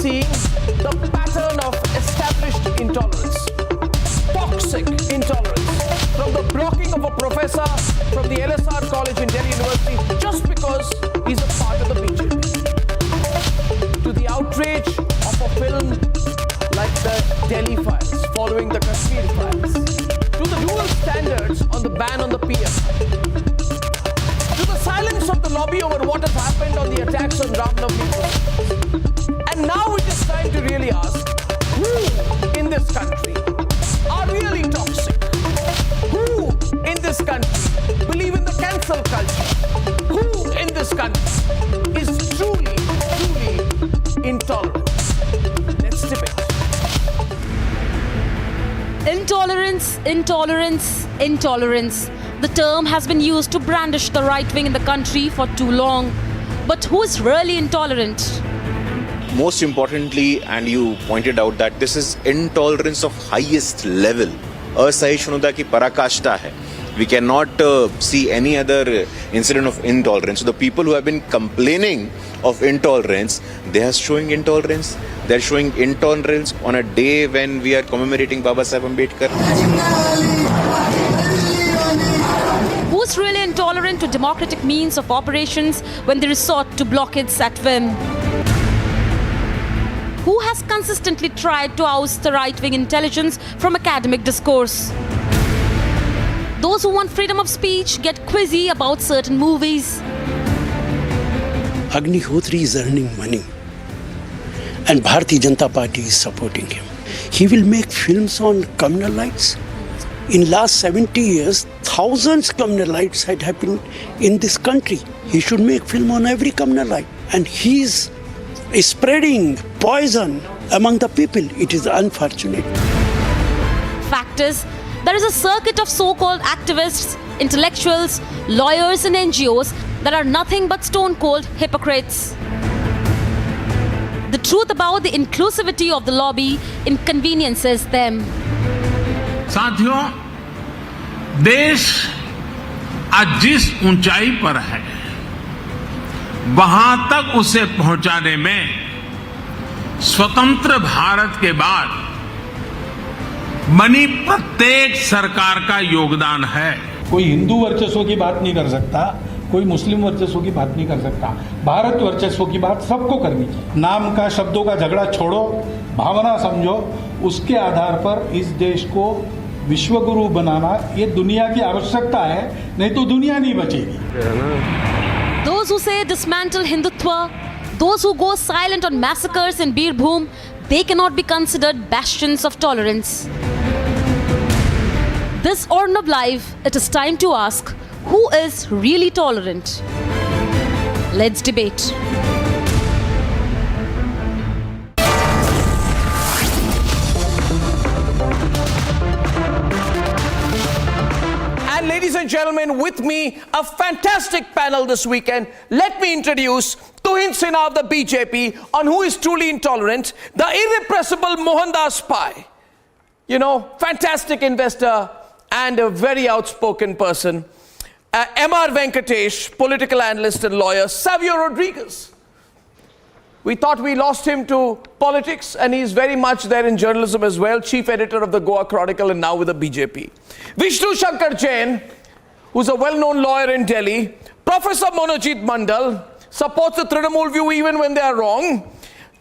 seeing the pattern of established intolerance, toxic intolerance, from the blocking of a professor from the LSR College in Delhi University just because he's a part of the BJP, to the outrage of a film like the Delhi Files following the Kashmir Files, to the dual standards on the ban on the PM, to the silence of the lobby over what has happened on the attacks on Ram Navami. And now it is time to really ask, who in this country are really toxic? Who in this country believe in the cancel culture? Who in this country is truly intolerant? Let's debate. Intolerance, intolerance, intolerance. The term has been used to brandish the right wing in the country for too long. But who is really intolerant? Most importantly, and you pointed out that this is intolerance of highest level. Asahishnuta ki parakashta hai. We cannot see any other incident of intolerance. So the people who have been complaining of intolerance, they are showing intolerance. They are showing intolerance on a day when we are commemorating Baba Saheb Ambedkar. Who's really intolerant to democratic means of operations when they resort to blockades at whim? Who has consistently tried to oust the right-wing intelligence from academic discourse? Those who want freedom of speech get quizzy about certain movies. Agnihotri is earning money and Bharatiya Janata Party is supporting him. He will make films on communal rights. In last 70 years, thousands of communal rights had happened in this country. He should make film on every communal right. And he's spreading poison among the people. It is unfortunate. Fact is, there is a circuit of so-called activists, intellectuals, lawyers and NGOs that are nothing but stone-cold hypocrites. The truth about the inclusivity of the lobby inconveniences them. साथियों, देश आज जिस ऊंचाई पर है, वहां तक उसे पहुंचाने में स्वतंत्र भारत के बाद बनी प्रत्येक सरकार का योगदान है। कोई हिंदू वर्चस्व की बात नहीं कर सकता, कोई मुस्लिम वर्चस्व की बात नहीं कर सकता। भारत वर्चस्व की बात सबको करनी चाहिए। नाम का, शब्दों का झगड़ा छोड़ो, भावना समझो, उसके आधार पर इस देश को विश्वगुरु बनाना ये दुनिया की आवश्यकता है, नहीं तो दुनिया नहीं बचेगी। Those who say dismantle hindutva, those who go silent on massacres in Birbhum, they cannot be considered bastions of tolerance. This Arnab Live, it is time to ask, who is really tolerant? Let's debate. And ladies and gentlemen, with me, a fantastic panel this weekend. Let me introduce Tuhin Sinha of the BJP on who is truly intolerant, the irrepressible Mohandas Pai. You know, fantastic investor and a very outspoken person. M.R. Venkatesh, political analyst and lawyer. Savio Rodriguez. We thought we lost him to politics, and he's very much there in journalism as well. Chief editor of the Goa Chronicle and now with the BJP. Vishnu Shankar Jain, who's a well-known lawyer in Delhi. Professor Monojit Mandal, supports the Trinamool view even when they are wrong.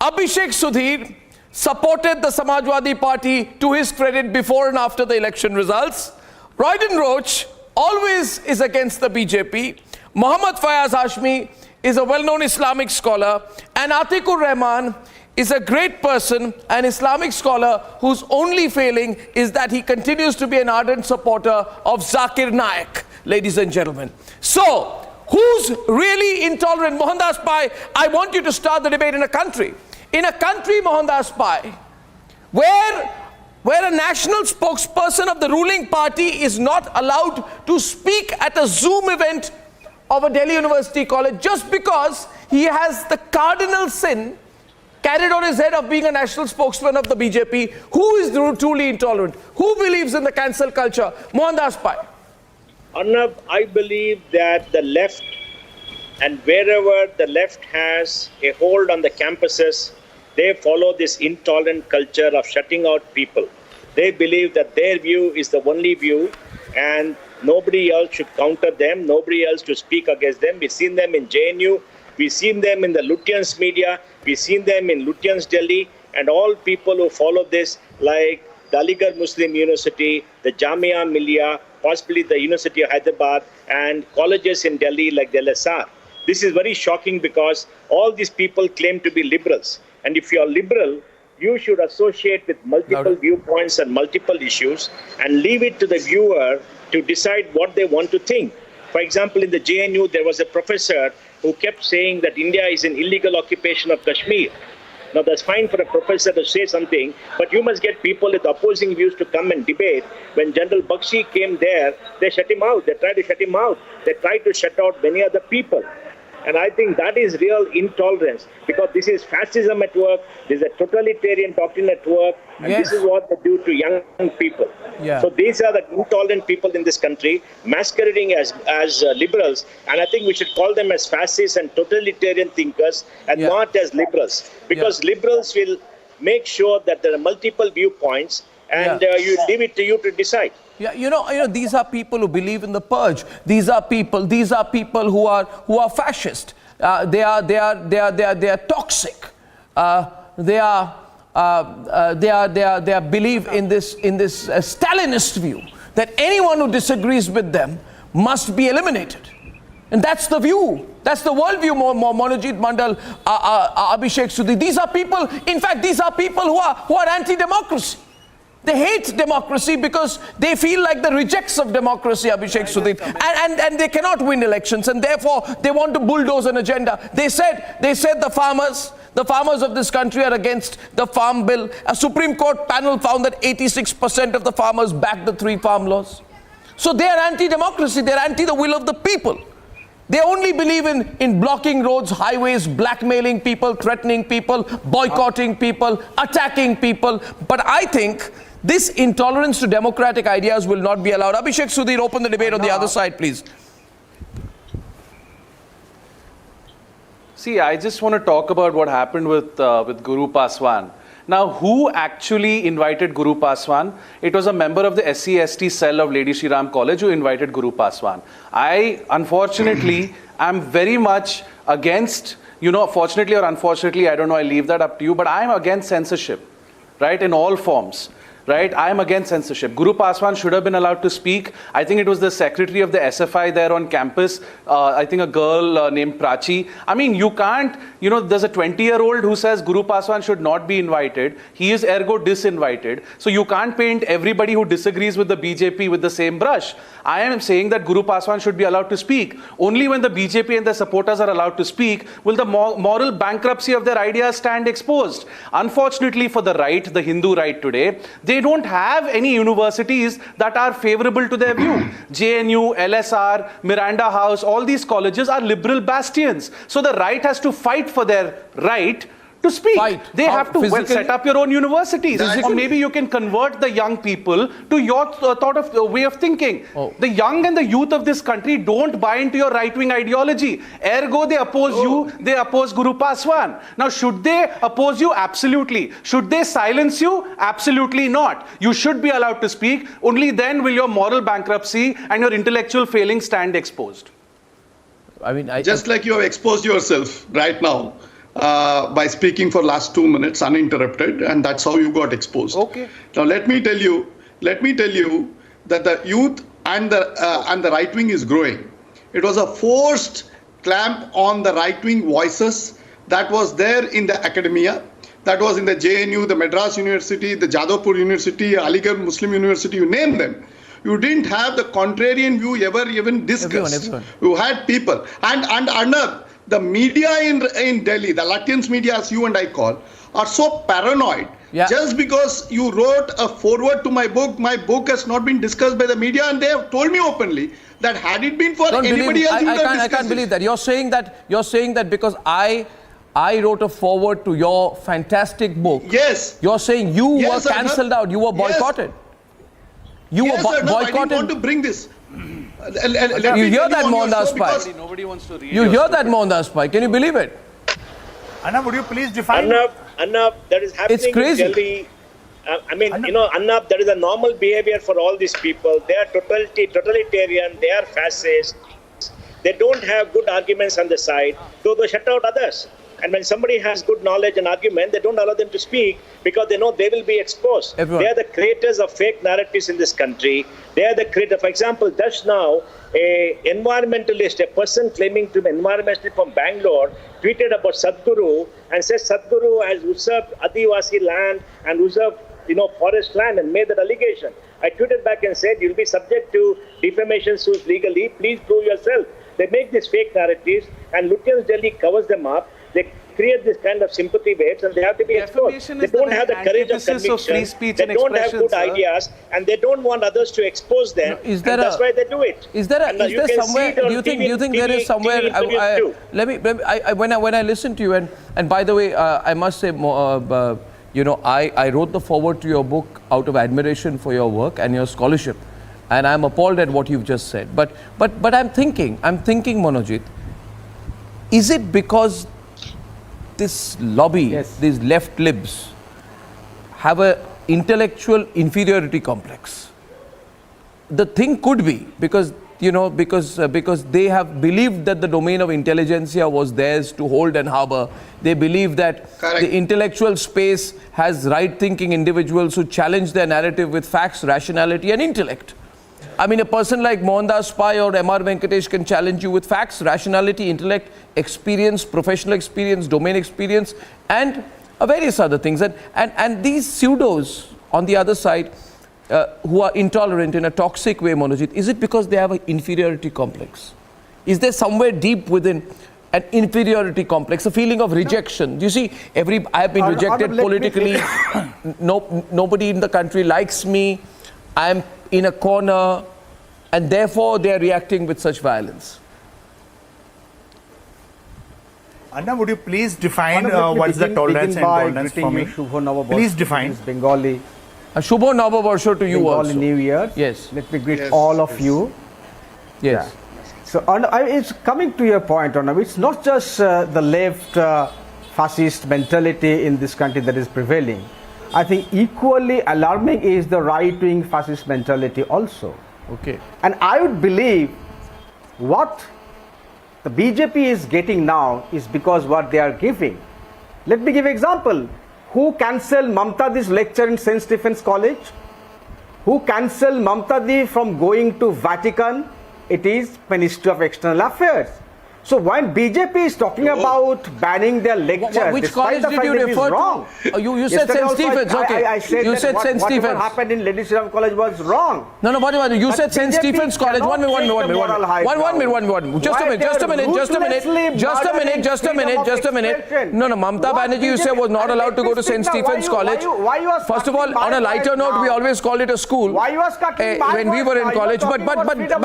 Abhishek Sudhir supported the Samajwadi Party to his credit before and after the election results. Royden Roach always is against the BJP. Muhammad Fayaz Hashmi is a well-known Islamic scholar, and Atikur Rahman is a great person, an Islamic scholar whose only failing is that he continues to be an ardent supporter of Zakir Naik, ladies and gentlemen. So, who's really intolerant? Mohandas Pai, I want you to start the debate in a country. In a country, Mohandas Pai, where a national spokesperson of the ruling party is not allowed to speak at a Zoom event of a Delhi University college just because he has the cardinal sin carried on his head of being a national spokesman of the BJP. Who is truly intolerant? Who believes in the cancel culture? Mohandas Pai. Arnab, I believe that the left, and wherever the left has a hold on the campuses, they follow this intolerant culture of shutting out people. They believe that their view is the only view and nobody else should counter them, nobody else to speak against them. We've seen them in JNU, we've seen them in the Lutyens media, we've seen them in Lutyens Delhi, and all people who follow this, like the Aligarh Muslim University, the Jamia Millia, possibly the University of Hyderabad, and colleges in Delhi like the LSR. This is very shocking because all these people claim to be liberals. And if you are liberal, you should associate with multiple viewpoints and multiple issues and leave it to the viewer to decide what they want to think. For example, in the JNU, there was a professor who kept saying that India is an illegal occupation of Kashmir. Now, that's fine for a professor to say something, but you must get people with opposing views to come and debate. When General Bakshi came there, they shut him out. They tried to shut him out. They tried to shut out many other people. And I think that is real intolerance, because this is fascism at work, this is a totalitarian doctrine at work, and this is what they do to young people. So these are the intolerant people in this country, masquerading as liberals, and I think we should call them as fascists and totalitarian thinkers, and not as liberals, because liberals will make sure that there are multiple viewpoints, and you leave it to you to decide. Yeah, you know, these are people who believe in the purge. These are people who are fascist. They are toxic. They believe in this Stalinist view that anyone who disagrees with them must be eliminated. And that's the view. That's the worldview, Monojit Mandal, Abhishek Sudhi. These are people, in fact, these are people who are anti-democracy. They hate democracy because they feel like the rejects of democracy, Abhishek Sudhir, and they cannot win elections, and therefore they want to bulldoze an agenda. They said the farmers of this country are against the farm bill. A Supreme Court panel found that 86% of the farmers backed the 3 farm laws. So they are anti-democracy. They are anti the will of the people. They only believe in blocking roads, highways, blackmailing people, threatening people, boycotting people, attacking people. But I think this intolerance to democratic ideas will not be allowed. Abhishek Sudhir, open the debate on the other side, please. See, I just want to talk about what happened with Guru Paswan. Now, who actually invited Guru Paswan? It was a member of the SC/ST cell of Lady Shri Ram College who invited Guru Paswan. I, unfortunately, am very much against, fortunately or unfortunately, I don't know, I leave that up to you, but I am against censorship, right, in all forms. Right? I am against censorship. Guru Paswan should have been allowed to speak. I think it was the secretary of the SFI there on campus, I think a girl named Prachi. I mean, you can't, there's a 20-year-old who says Guru Paswan should not be invited. He is ergo disinvited. So you can't paint everybody who disagrees with the BJP with the same brush. I am saying that Guru Paswan should be allowed to speak. Only when the BJP and their supporters are allowed to speak will the moral bankruptcy of their ideas stand exposed. Unfortunately for the right, the Hindu right today, they don't have any universities that are favorable to their view. JNU, LSR, Miranda House, all these colleges are liberal bastions. So the right has to fight for their right to speak. They have to set up your own universities. Or maybe you can convert the young people to your way of thinking. The young and the youth of this country don't buy into your right-wing ideology. Ergo, they oppose you, they oppose Guru Paswan. Now, should they oppose you? Absolutely. Should they silence you? Absolutely not. You should be allowed to speak. Only then will your moral bankruptcy and your intellectual failing stand exposed. I mean, just like you have exposed yourself right now. By speaking for last 2 minutes uninterrupted, and that's how you got exposed. Okay. Now let me tell you that the youth and the right wing is growing. It was a forced clamp on the right wing voices that was there in the academia, that was in the JNU, the Madras University, the Jadavpur University, Aligarh Muslim University, you name them. You didn't have the contrarian view ever even discussed. Everyone. You had people and Arnab. The media in Delhi, the Lutyens media, as you and I call, are so paranoid. Just because you wrote a foreword to my book has not been discussed by the media, and they have told me openly that had it been for anybody else, I can't believe that. You're saying that because I wrote a foreword to your fantastic book. Yes. You're saying you were cancelled out. You were boycotted. You were boycotted. I didn't want to bring this. You hear that, Mohandas Pai? Nobody wants to read. You hear that, Mohandas Pai? Can you believe it? Arnab, would you please define? Arnab, that is happening It's crazy. in Delhi. Arnab, that is a normal behavior for all these people. They are totalitarian, they are fascist. They don't have good arguments on the side, so they shut out others. And when somebody has good knowledge and argument, they don't allow them to speak because they know they will be exposed. Everyone. They are the creators of fake narratives in this country. They are the creators. For example, just now, a environmentalist, a person claiming to be environmentalist from Bangalore, tweeted about Sadhguru and says Sadhguru has usurped Adivasi land and usurped forest land and made that allegation. I tweeted back and said, you'll be subject to defamation suits legally. Please prove yourself. They make these fake narratives and Lutyens Delhi covers them up. They create this kind of sympathy waves and they have to be exposed. They don't have the courage of conviction. They don't have good ideas and they don't want others to expose them. Is there that's why they do it. Is there somewhere? Do you think there is somewhere? When I listen to you, and by the way, I must say, I wrote the foreword to your book out of admiration for your work and your scholarship, and I'm appalled at what you've just said. But I'm thinking, Manojit, is it because this lobby, these left libs, have an intellectual inferiority complex? The thing could be because they have believed that the domain of intelligentsia was theirs to hold and harbor. They believe that the intellectual space has right-thinking individuals who challenge their narrative with facts, rationality, and intellect. I mean, a person like Mohandas Pai or M.R. Venkatesh can challenge you with facts, rationality, intellect, experience, professional experience, domain experience, and various other things. And these pseudos on the other side, who are intolerant in a toxic way, Manojit, is it because they have an inferiority complex? Is there somewhere deep within an inferiority complex, a feeling of rejection? You see, I have been rejected politically. Nobody in the country likes me. I am in a corner, and therefore they are reacting with such violence. Arnab, would you please define what is the tolerance and intolerance for me? Please define. Bengali. Shubho Navavarsho to you Bengali also. New Year. Yes. Let me greet all of you. Yes. Yeah. So it's coming to your point, Arnab. It's not just the left fascist mentality in this country that is prevailing. I think equally alarming is the right-wing fascist mentality also. Okay. And I would believe what the BJP is getting now is because what they are giving. Let me give an example. Who cancelled Mamtadi's lecture in St. Stephen's College? Who cancelled Mamtadi from going to Vatican? It is Ministry of External Affairs. So when BJP is talking about banning their lectures, which college did you refer to? You said St. Stephen's, okay. I said you said St. Stephen's. What happened in Lady Shri Ram College was wrong. No, you said St. Stephen's College. One minute. Just a minute. No, Mamta Banerjee, you said, was not allowed to go to St. Stephen's College. First of all, on a lighter note, we always called it a school when we were in college. But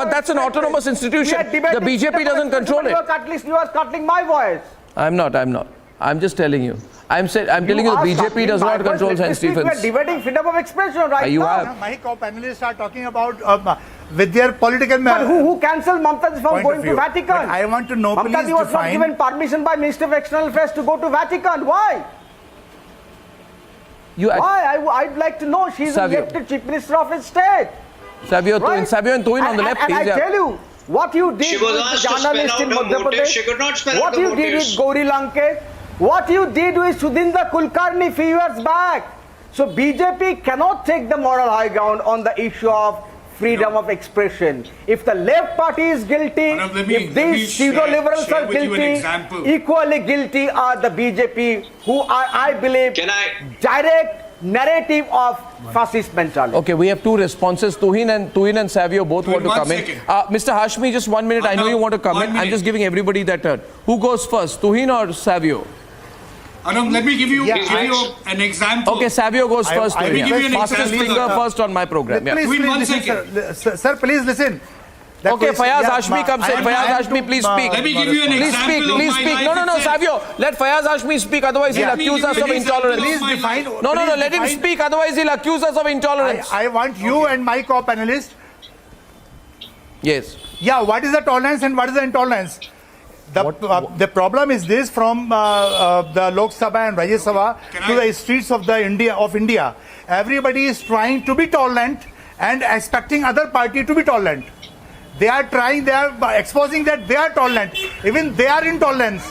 that's an autonomous institution. The BJP doesn't control it. At least you are cutting my voice. I'm not. I'm just telling you. I'm telling you the BJP does not control St. Stephen's. We are debating freedom of expression right now. My co-panelists are talking about with their political... But who cancelled Mamtadi from going to Vatican? But I want to know, please Mamtadi was not given permission by Minister of External Affairs to go to Vatican. Why? Why? I'd like to know. She's elected Chief Minister of his state. Savio and Tuin on the left. And I tell you, what you did with the journalist in Madhya Pradesh, what you did with Gauri Lanket, what you did with Sudhinda Kulkarni few years back. So BJP cannot take the moral high ground on the issue of freedom of expression. If the left party is guilty, if these pseudo-liberals are guilty, equally guilty are the BJP, who are, I believe, direct narrative of fascist mentality. Okay, we have two responses. Tuhin and Savio both want to come in. Mr. Hashmi, just 1 minute. I know you want to come in. I'm just giving everybody that turn. Who goes first, Tuhin or Savio? Arnab, let me give you an example. Okay, Savio goes first. Let me give you an fastest example. finger first on my program. Please, sir, please listen. Okay, Fayaz Hashmi comes in. Fayaz Hashmi, please speak. Let me give you an example. Please speak. No, Savio. Let Fayaz Hashmi speak, otherwise he'll accuse us of intolerance. Please define. No, let him speak, otherwise he'll accuse us of intolerance. I want you and my co-panelist. Yes. Yeah, what is the tolerance and what is the intolerance? The problem is this: from the Lok Sabha and Rajya Sabha to the streets of India, everybody is trying to be tolerant and expecting other party to be tolerant. They are exposing that they are tolerant, even they are intolerant,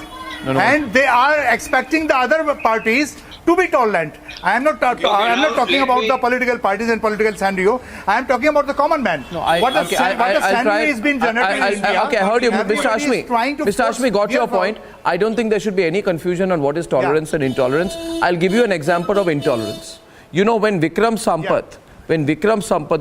and they are expecting the other parties to be tolerant. I am not talking about the political parties and political scenario. I am talking about the common man. What the scenario is being generated in India. Okay, I heard you, Mr. Hashmi. Mr. Hashmi, got your point. I don't think there should be any confusion on what is tolerance and intolerance. I'll give you an example of intolerance. You know, when Vikram Sampath,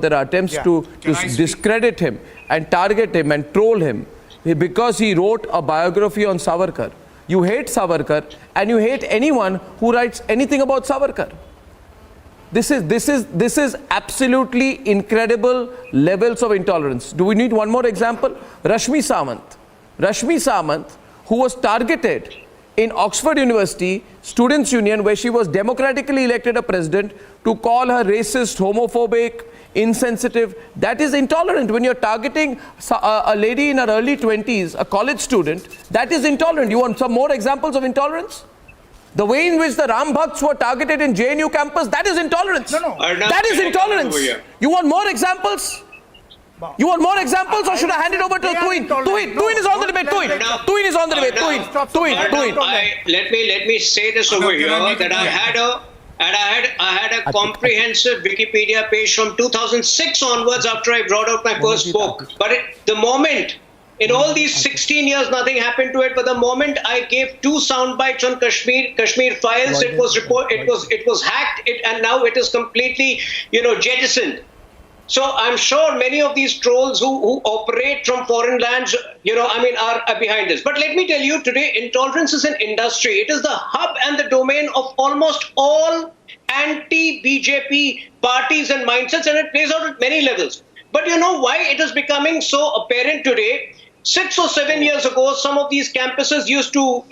there are attempts to discredit him and target him and troll him because he wrote a biography on Savarkar. You hate Savarkar and you hate anyone who writes anything about Savarkar. This is absolutely incredible levels of intolerance. Do we need one more example? Rashmi Samant, who was targeted in Oxford University Students' Union, where she was democratically elected a president, to call her racist, homophobic, insensitive. That is intolerant. When you're targeting a lady in her early 20s, a college student, that is intolerant. You want some more examples of intolerance? The way in which the Ram Bhakts were targeted in JNU campus, that is intolerance. That is intolerance. You want more examples? You want more examples, or should I hand it over to Tuhin? Tuhin is on the debate. Tuhin is on the debate. Tuhin. Let me say this over here, that I had a comprehensive Wikipedia page from 2006 onwards after I brought out my first book. But the moment, in all these 16 years, nothing happened to it. But the moment I gave 2 sound bites on Kashmir files, it was hacked, and now it is completely, jettisoned. So I'm sure many of these trolls who operate from foreign lands, are behind this. But let me tell you, today, intolerance is an industry. It is the hub and the domain of almost all anti-BJP parties and mindsets, and it plays out at many levels. But you know why it is becoming so apparent today? 6 or 7 years ago, some of these campuses used to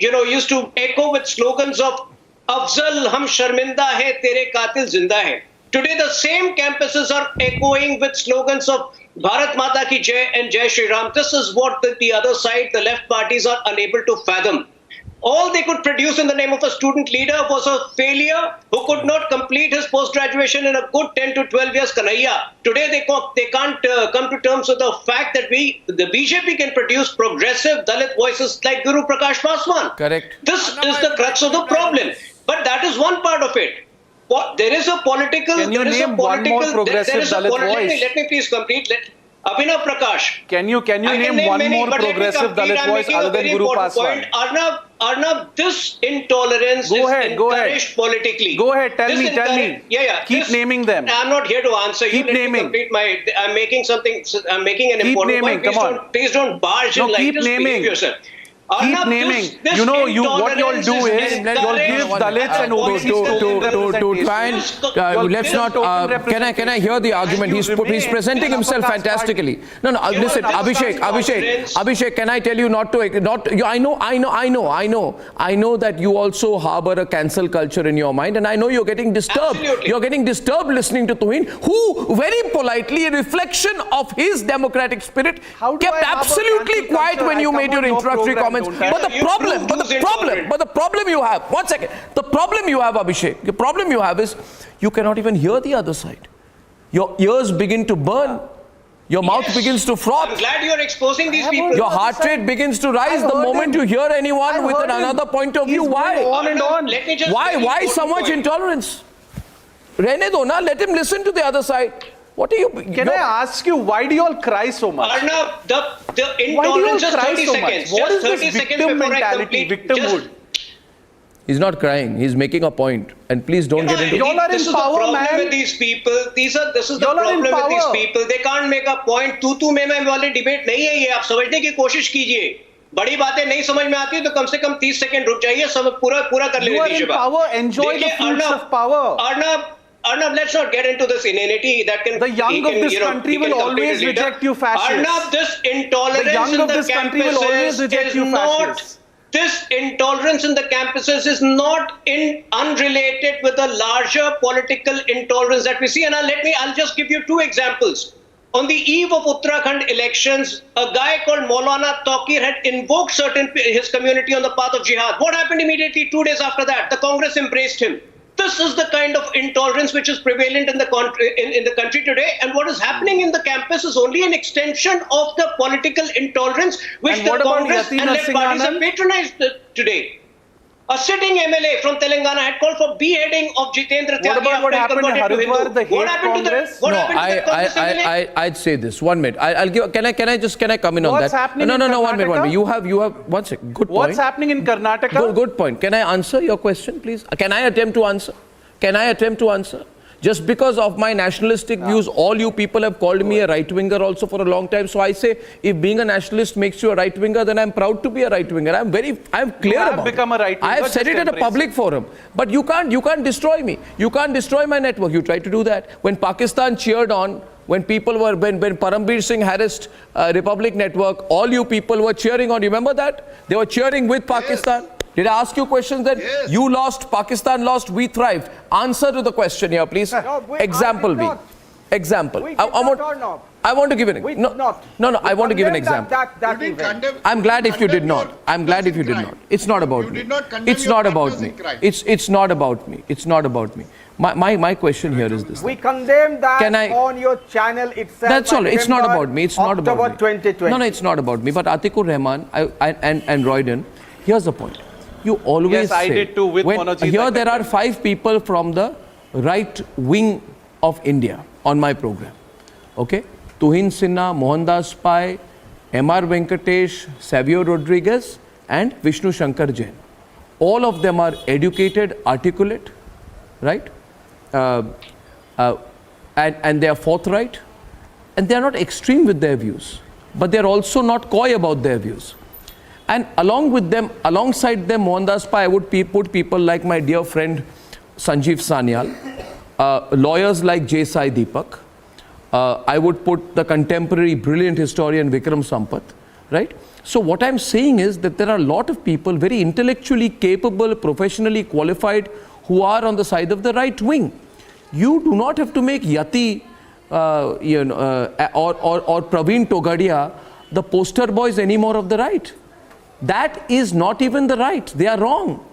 echo with slogans of "Afzal hum sharminda hai, tere qatil zinda hai." Today, the same campuses are echoing with slogans of Bharat Mata ki Jai and Jai Shri Ram. This is what the other side, the left parties, are unable to fathom. All they could produce in the name of a student leader was a failure who could not complete his post-graduation in a good 10 to 12 years, Kanhaiya. Today, they can't come to terms with the fact that the BJP can produce progressive Dalit voices like Guru Prakash Paswan. Correct. This is the crux of the problem. But that is one part of it. There is a political... Can you name one more progressive Dalit voice? Let me please complete. Abhinav Prakash. Can you name one more progressive Dalit voice other than Guru Paswan? Arnab, this intolerance is encouraged politically. Go ahead, tell me. Keep naming them. I'm not here to answer you. Keep naming. I'm making an important point. Please don't barge in like this. Behave yourself. Keep naming. What you'll do is you'll give Dalits and OBCs to try and let's not. Can I hear the argument? He's presenting himself fantastically. No. Listen, Abhishek. Can I tell you not to? I know that you also harbor a cancel culture in your mind, and I know you're getting disturbed. Absolutely. You're getting disturbed listening to Tuhin, who very politely, a reflection of his democratic spirit, kept absolutely quiet when you made your introductory comment. But the problem you have, one second, the problem you have, Abhishek, the problem you have is you cannot even hear the other side. Your ears begin to burn. Your mouth begins to froth. I'm glad you're exposing these people. Your heart rate begins to rise the moment you hear anyone with another point of view. Why? On and on. Why so much intolerance? Rene do na, let him listen to the other side. What are you? Can I ask you, why do you all cry so much? Arnab, the intolerance, just 30 seconds. What is just 30 this seconds victim before mentality, victimhood? He's not crying. He's making a point. And please don't get into... Y'all are in power, man. With these people. This is the problem with these people. They can't make a point. तू में मैं वाले debate नहीं है ये. आप समझने की कोशिश कीजिए. बड़ी बातें नहीं समझ में आती तो कम से कम 30 सेकंड रुक जाइए. सब पूरा कर लेने दीजिए. You are in power. Enjoy the fruits of power. Arnab, let's not get into this inanity that can... The young of this country will always reject you fascists. Arnab, this intolerance in the campuses This intolerance in the campuses is not unrelated with the larger political intolerance that we see. And I'll just give you 2 examples. on the eve of Uttarakhand elections, a guy called Maulana Taqir had invoked his community on the path of jihad. What happened immediately 2 days after that? The Congress embraced him. This is the kind of intolerance which is prevalent in the country today, and what is happening in the campus is only an extension of the political intolerance which the Congress and led parties have patronized today. A sitting MLA from Telangana had called for beheading of Jitendra Tyagi. What about what happened in Haridwar, the hate Congress? I'd say this. 1 minute. I'll give. Can I come in on that? What's happening? No. In 1 minute. You have. 1 second. Good point. What's happening in Karnataka? Good point. Can I answer your question, please? Can I attempt to answer? Just because of my nationalistic views, all you people have called me a right-winger also for a long time. So I say, if being a nationalist makes you a right-winger, then I'm proud to be a right-winger. I'm clear about it. Become a right-winger. I have said it at a public forum. But you can't destroy me. You can't destroy my network. You try to do that. When Pakistan cheered on, when Parambir Singh harassed Republic Network, all you people were cheering on. You remember that? They were cheering with Pakistan. Yes. Did I ask you questions then? Yes. You lost, Pakistan lost, we thrived. Answer to the question here, please. No, example B. Example. I want to give an example. No, I want to give an example. I'm glad if you did not. It's not about me. It's not about me. It's not about me. It's not about me. My question here is this. We condemn that on your channel itself. That's all. It's not about me. It's not about me. October 2020. No, it's not about me. But Atikur Rahman and Royden, here's the point. You always say, I did too with Monojit. Here there are 5 people from the right wing of India on my program. Okay? Tuhin Sinha, Mohandas Pai, M.R. Venkatesh, Savio Rodriguez and Vishnu Shankar Jain. All of them are educated, articulate, right? And they are forthright. And they are not extreme with their views. But they are also not coy about their views. And alongside them, Mohandas Pai, I would put people like my dear friend Sanjeev Sanyal, lawyers like J. Sai Deepak. I would put the contemporary brilliant historian Vikram Sampath, right? So what I'm saying is that there are a lot of people very intellectually capable, professionally qualified, who are on the side of the right wing. You do not have to make Yati or Praveen Togadia the poster boys anymore of the right. That is not even the right. They are wrong.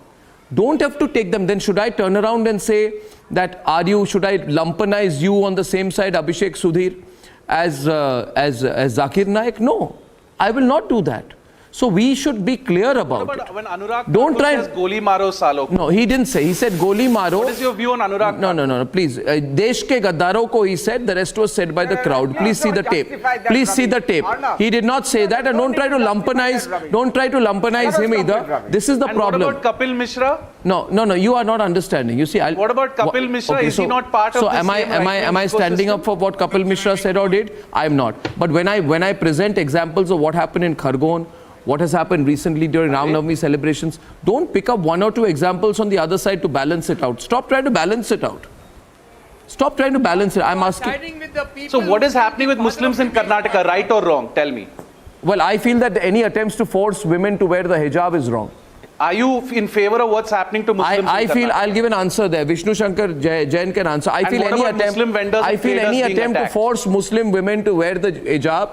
Don't have to take them. Then should I turn around and say that should I lumpenize you on the same side, Abhishek Sudhir, as Zakir Naik? No, I will not do that. So we should be clear about it. When Anurag says Goli Maro Salo. No, he didn't say. He said Goli Maro. What is your view on Anurag? No, please. Desh ke gaddaro ko he said. The rest was said by the crowd. Please see the tape. Please see the tape. He did not say that, and don't try to lumpenize him either. This is the problem. What about Kapil Mishra? No, you are not understanding. You see, what about Kapil Mishra? Okay, is he not part of the same am I standing up for what Kapil Mishra said or did? I am not. But when I present examples of what happened in Khargon, what has happened recently during Ram Navami celebrations, don't pick up 1 or 2 examples on the other side to balance it out. Stop trying to balance it out. Stop trying to balance it. I'm asking. So what is happening with Muslims in Karnataka, right or wrong? Tell me. Well, I feel that any attempts to force women to wear the hijab is wrong. Are you in favor of what's happening to Muslims? I feel I'll give an answer there. Vishnu Shankar Jain can answer. I feel any attempt to force Muslim women to wear the hijab,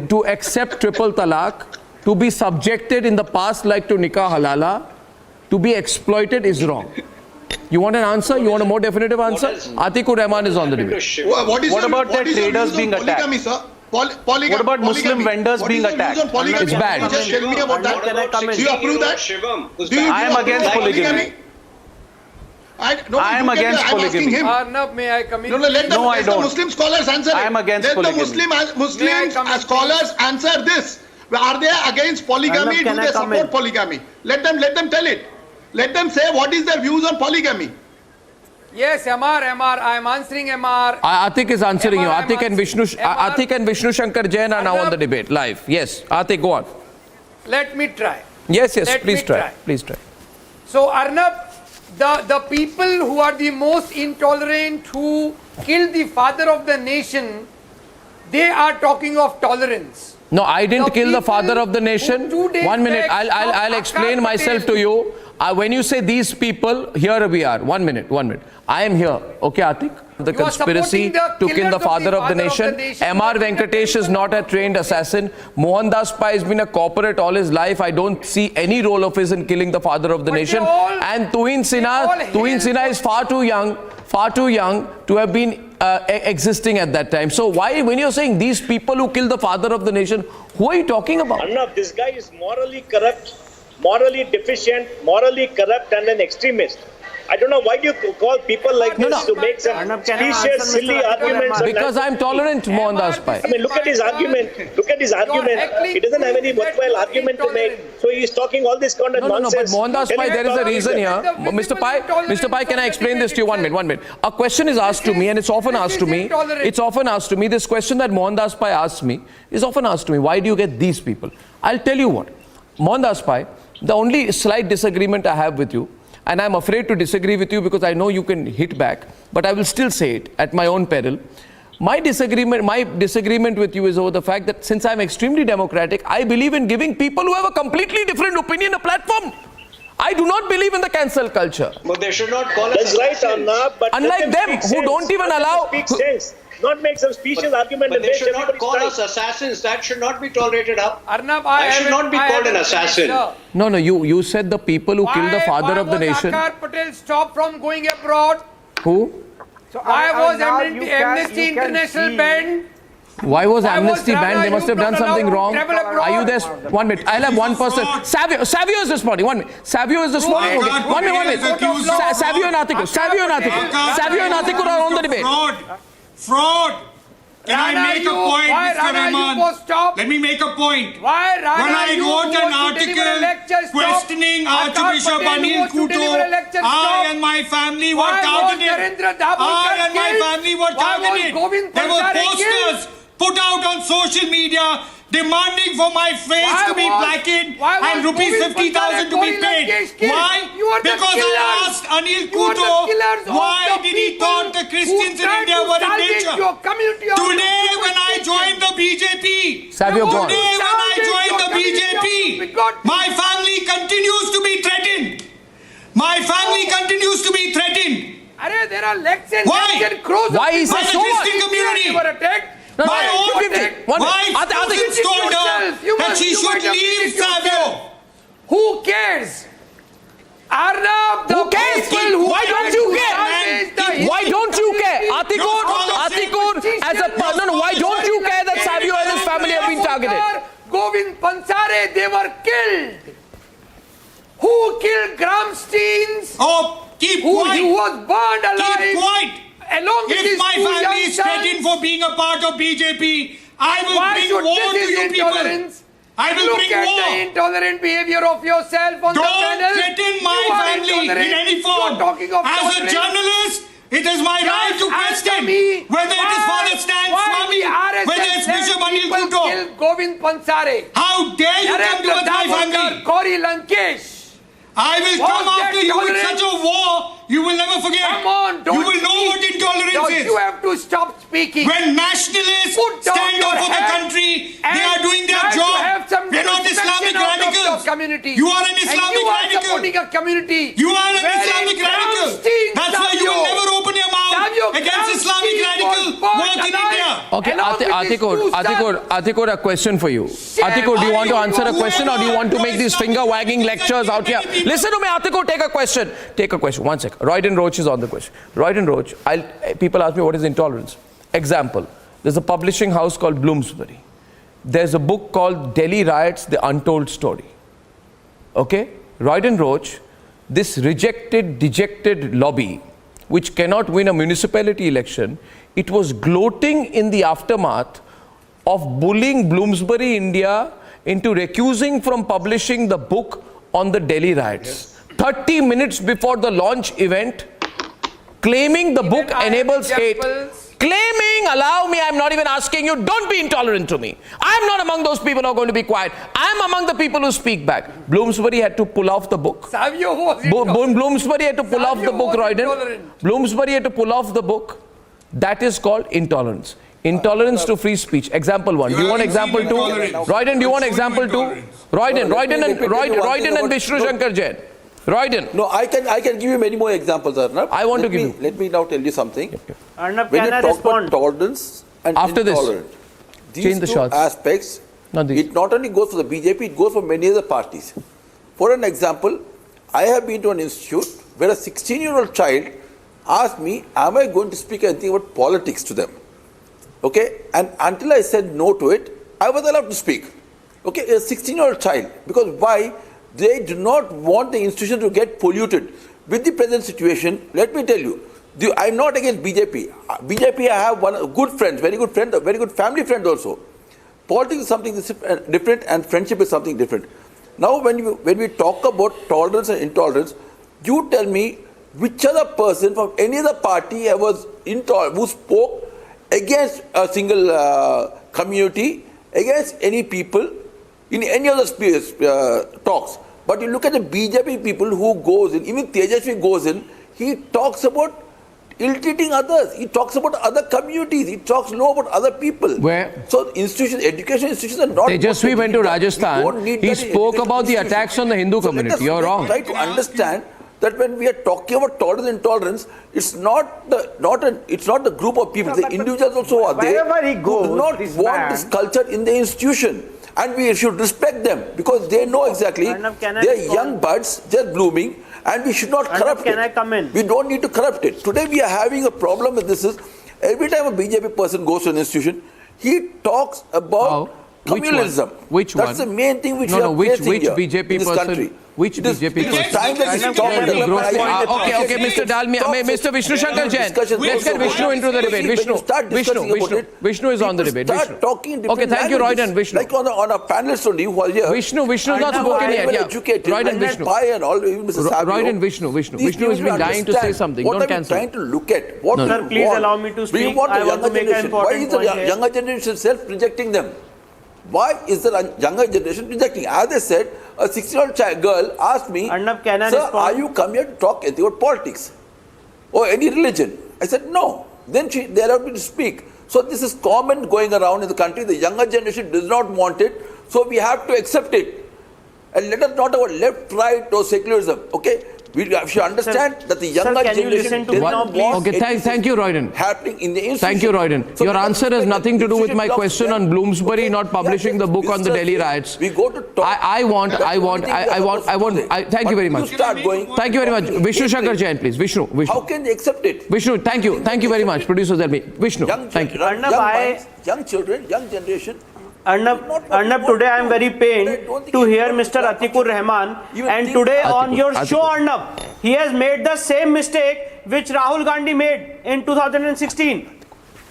to accept triple talaq, to be subjected in the past like to nikah halala, to be exploited is wrong. You want an answer? You want a more definitive answer? Atikur Rahman is on the debate. What about their traders being attacked? What about Muslim vendors being attacked? It's bad. Just tell me about that. Do you approve that? I am against polygamy. I am against polygamy. Arnab, may I come in? Let the Muslim scholars answer it. I am against polygamy. Let the Muslim scholars answer this. Are they against polygamy? Do they support polygamy? Let them tell it. Let them say what is their views on polygamy. Yes, MR, I am answering MR. Atik is answering you. Atik and Vishnu Shankar Jain are now on the debate live. Yes, Atik, go on. Let me try. Yes, please try. Please try. So, Arnab, the people who are the most intolerant, who killed the father of the nation, they are talking of tolerance. No, I didn't kill the father of the nation. 1 minute, I'll explain myself to you. When you say these people, here we are. 1 minute. I am here. Okay, Atik? The You are conspiracy supporting the to kill killers the of father the of the father of nation. the nation. M.R. Venkatesh is not a trained assassin. Mohandas Pai has been a corporate all his life. I don't see any role of his in killing the father of the nation. And Tuhin Sinha is far too young to have been existing at that time. So why, when you're saying these people who killed the father of the nation, who are you talking about? Arnab, this guy is morally corrupt, morally deficient, morally corrupt, and an extremist. I don't know why do you call people like this to make some specious, silly arguments. Because I'm tolerant, Mohandas Pai. I mean, look at his argument. He doesn't have any worthwhile argument to make. So he's talking all this kind of nonsense. But Mohandas Pai, there is a reason here. Mr. Pai, can I explain this to you? 1 minute. A question is asked to me, and it's often asked to me. This question that Mohandas Pai asks me is often asked to me. Why do you get these people? I'll tell you what. Mohandas Pai, the only slight disagreement I have with you, and I'm afraid to disagree with you because I know you can hit back, but I will still say it at my own peril. My disagreement with you is over the fact that since I'm extremely democratic, I believe in giving people who have a completely different opinion a platform. I do not believe in the cancel culture. But they should not call us That's right, assassins. Arnab, but unlike them who don't even allow... Not make some specious argument. But they should not call us assassins. That should not be tolerated up. Arnab, I should not be called an assassin. No, you said the people who killed the father of the nation. Why was Akar Patel stopped from going abroad? Who? So why was Amnesty International banned? Why was Amnesty banned? They must have done something wrong. Are you there? 1 minute. I'll have one person. Savio is responding. 1 minute. Savio is responding. Okay. 1 minute. Savio and Atiku are on the debate. Fraud! Can I make a point, Mr. Rahman? Let me make a point. Why, Rana, when I wrote an article questioning Archbishop Anil Kuto, I and my family were targeted. I and my family were targeted. There were posters put out on social media demanding for my face to be blackened and rupees 50,000 to be paid. Why? Because I asked Anil Kuto why did he thought the Christians in India were in danger. Today when I joined the BJP, my family continues to be threatened. My family continues to be threatened. There are legs and crows. Why is that so much? Community. My own wife told her that she should leave Savio. Who cares? Arnab, who cares? Why don't you care? Why don't you care? Atikur, as a partner, why don't you care that Savio and his family have been targeted? Govind Pansare, they were killed. Who killed Gramsteins? Oh, keep quiet. Who was burned alive? Keep quiet. If my family is threatened for being a part of BJP, I will bring war to you people. I will bring war. Look at the intolerant behavior of yourself on the panel. Don't threaten my family in any form. As a journalist, it is my right to question whether it is Father Stan Swami, whether it's Bishop Anil Kuto. Govind Pansare. How dare you come towards my family? Gauri Lankesh. I will come after you with such a war, you will never forget. Come on, don't You will know what intolerance is. You have to stop speaking. When nationalists stand up for the country, they are doing their job. We are not Islamic radicals. You are an Islamic radical. Supporting a community. You are an Islamic radical. That's why you will never open your mouth against Islamic radical work in India. Okay, Atikur, a question for you. Atikur, do you want to answer a question or do you want to make these finger-wagging lectures out here? Listen to me, Atikur, take a question. Take a question, 1 second. Royden Roach is on the question. Royden Roach, people ask me what is intolerance. Example, there's a publishing house called Bloomsbury. There's a book called Delhi Riots, The Untold Story. Okay? Royden Roach, this rejected, dejected lobby, which cannot win a municipality election, it was gloating in the aftermath of bullying Bloomsbury, India, into recusing from publishing the book on the Delhi riots. 30 minutes before the launch event, claiming the book enables hate. Claiming, allow me, I'm not even asking you, don't be intolerant to me. I'm not among those people who are going to be quiet. I'm among the people who speak back. Bloomsbury had to pull off the book. Bloomsbury had to pull off the book, Royden. Bloomsbury had to pull off the book. That is called intolerance. Intolerance to free speech. Example 1. Do you want example 2? Royden, do you want example 2? Royden and Vishnu Shankar Jain. Royden. No, I can give you many more examples, Arnab. I want to give you. Let me now tell you something. Arnab, When can you I talk respond? about tolerance and After this, intolerant, these change the two shots. aspects, Not these. it not only goes for the BJP, it goes for many other parties. For an example, I have been to an institute where a 16-year-old child asked me, am I going to speak anything about politics to them? Okay, and until I said no to it, I was allowed to speak. Okay, a 16-year-old child. Because why? They do not want the institution to get polluted. With the present situation, let me tell you, I'm not against BJP. BJP, I have one good friend, very good family friend also. Politics is something different and friendship is something different. Now, when we talk about tolerance and intolerance, you tell me which other person from any other party who spoke against a single community, against any people in any other talks. But you look at the BJP people who goes in, even Tejasvi goes in, he talks about ill-treating others. He talks about other communities. He talks low about other people. Where? So institutions, education institutions are not... Tejasvi went to Rajasthan. He spoke about the attacks on the Hindu community. You're wrong. Try to understand that when we are talking about tolerance and intolerance, it's not the group of people. The individuals also are there who do not want this culture in the institution. And we should respect them because they know exactly they're young buds, they're blooming, and we should not corrupt it. We don't need to corrupt it. Today we are having a problem with this is every time a BJP person goes to an institution, he talks about communalism. Which one? That's the main thing which we are facing here in this country. Which BJP person? It's time that we stop Okay, Mr. Dalmia, Mr. Vishnu Shankar Jain. Let's get Vishnu into the debate. Vishnu is on the debate. Okay, thank you, Royden. Vishnu. Like on a panelist only who are here. Vishnu is not spoken yet. Yeah. Royden, Vishnu. Royden, Vishnu. Vishnu has been dying to say something. Don't cancel. What are we trying to look at? What Sir, please allow me to speak. I want the make an important Why is the point younger generation self-rejecting them? Why is the younger generation rejecting? As I said, a 16-year-old girl asked me, Arnab, can I sir, respond? are you come here to talk about politics or any religion? I said, no. Then they allowed me to speak. So this is common going around in the country. The younger generation does not want it. So we have to accept it. And let us not have left, right or secularism. Okay? We should understand that the younger generation does not want thank you, Royden. happening in the institution. Thank you, Royden. So your answer has nothing to do with my question on Bloomsbury not publishing the book on the Delhi riots. We go to talk. Thank you very much. Thank you very much. Vishnu Shankar Jain, please. Vishnu. How can they accept it? Vishnu, thank you. Thank you very much. Producer Delmi. Vishnu, thank you. Young children, young generation. Arnab, today I am very pained to hear Mr. Atikur Rahman, and today on your show, Arnab, he has made the same mistake which Rahul Gandhi made in 2016.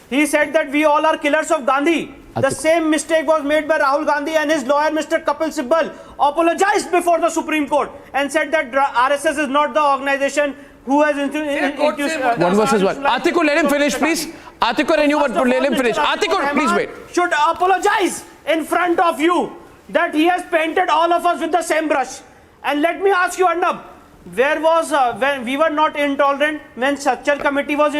He said that we all are killers of Gandhi. The same mistake was made by Rahul Gandhi, and his lawyer, Mr. Kapil Sibbal, apologized before the Supreme Court and said that RSS is not the organization who has one versus one. Atikur, let him finish, please. Atikur and you, but let him finish. Atikur, please wait. Should apologize in front of you that he has painted all of us with the same brush. And let me ask you, Arnab, where was when we were not intolerant when Structure Committee was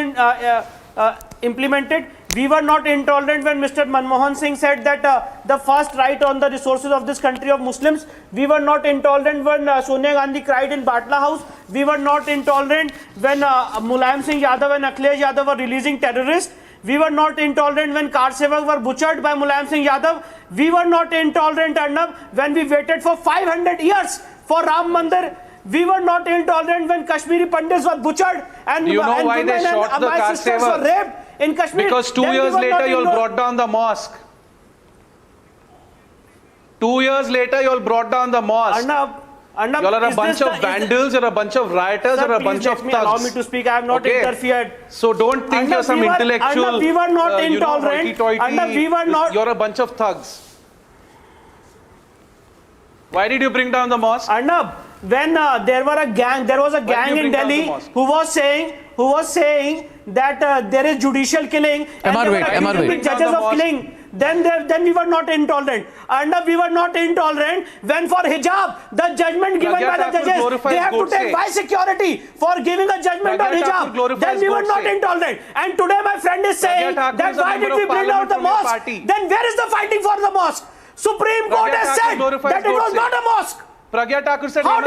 implemented? We were not intolerant when Mr. Manmohan Singh said that the first right on the resources of this country of Muslims. We were not intolerant when Sonia Gandhi cried in Batla House. We were not intolerant when Mulayam Singh Yadav and Akhilesh Yadav were releasing terrorists. We were not intolerant when Kar Sevak were butchered by Mulayam Singh Yadav. We were not intolerant, Arnab, when we waited for 500 years for Ram Mandir. We were not intolerant when Kashmiri Pandits were butchered and you know why they shot the Kar sisters were raped in Kashmir. Because 2 years later you all brought down the mosque. 2 years later you all brought down the mosque. Arnab, you all are a bunch of vandals, you're a bunch of rioters, you're a bunch of thugs. Allow me to speak. I have not interfered. So don't think you're some intellectual. Arnab, we were not intolerant. Arnab, we were not. You're a bunch of thugs. Why did you bring down the mosque? Arnab, when there was a gang in Delhi who was saying that there is judicial killing and there were judges of killing. Then we were not intolerant. Arnab, we were not intolerant when for hijab, the judgment given by the judges, they have to take by security for giving a judgment on hijab. Then we were not intolerant. And today my friend is saying that why did we bring out the mosque? Then where is the fighting for the mosque? Supreme Court has said that it was not a mosque. Pragya Thakur said, how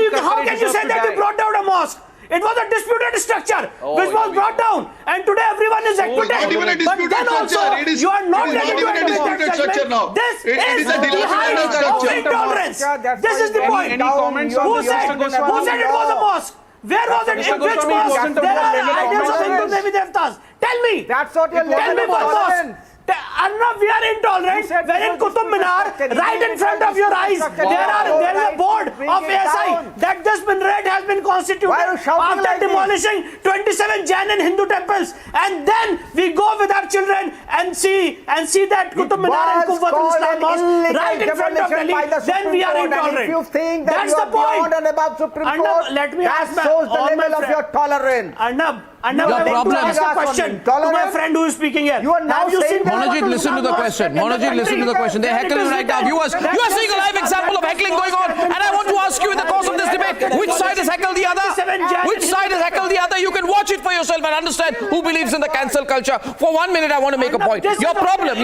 can you say that you brought down a mosque? It was a disputed structure which was brought down, and today everyone is acquitted. Not even a disputed but then also, you are not ready to admit that structure now. This It is is a the height of structure. intolerance. This is the point. Any comments on Who this, said Mr. Goswami? who said it was a mosque? Where was it? In which mosque? There are ideas of Hindu Devi Devtas. Tell me. That's what you're Tell me one mosque. Arnab, we are intolerant. Where in Qutub Minar, right in front of your eyes, there is a board of ASI that this minaret has been constituted after demolishing 27 Jain and Hindu temples, and then we go with our children and see that Qutub Minar and Quwwatul Islam mosque right in front of Delhi. Then we are intolerant. If you think that that's you the are point. beyond and above Supreme Arnab, Court, let me that ask my, shows the all my level of your tolerance. Arnab, I Your want problem- to ask a question to my friend who is speaking here. You are now Have you saying seen that Monojit, listen to the question. Monojit, listen to the question. They're heckling right now. Viewers, you are seeing a live example of heckling going on, and I want to ask you in the course of this debate, which side has heckled the other? Which side has heckled the other? You can watch it for yourself and understand who believes in the cancel culture. For 1 minute, I want to make a point. Your problem.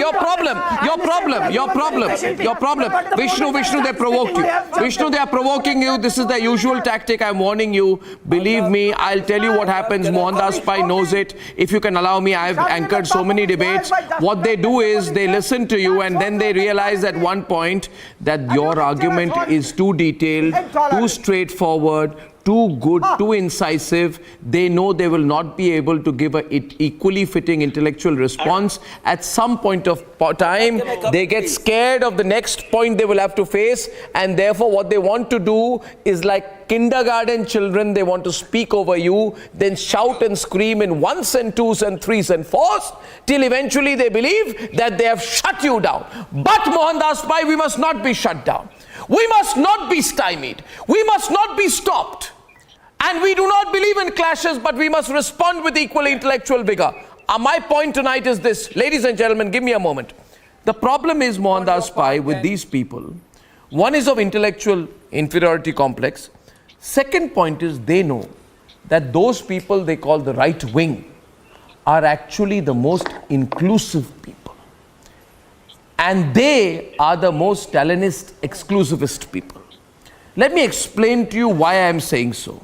Vishnu, they provoked you. Vishnu, they are provoking you. This is the usual tactic. I'm warning you. Believe me, I'll tell you what happens. Mohandas Pai knows it. If you can allow me, I've anchored so many debates. What they do is they listen to you and then they realize at one point that your argument is too detailed, too straightforward, too good, too incisive. They know they will not be able to give an equally fitting intellectual response. At some point of time, they get scared of the next point they will have to face, and therefore what they want to do is like kindergarten children, they want to speak over you, then shout and scream in ones and twos and threes and fours, till eventually they believe that they have shut you down. But Mohandas Pai, we must not be shut down. We must not be stymied. We must not be stopped. And we do not believe in clashes, but we must respond with equal intellectual vigor. My point tonight is this. Ladies and gentlemen, give me a moment. The problem is, Mohandas Pai, with these people, one is of intellectual inferiority complex. Second point is they know that those people they call the right wing are actually the most inclusive people. And they are the most Stalinist, exclusivist people. Let me explain to you why I am saying so.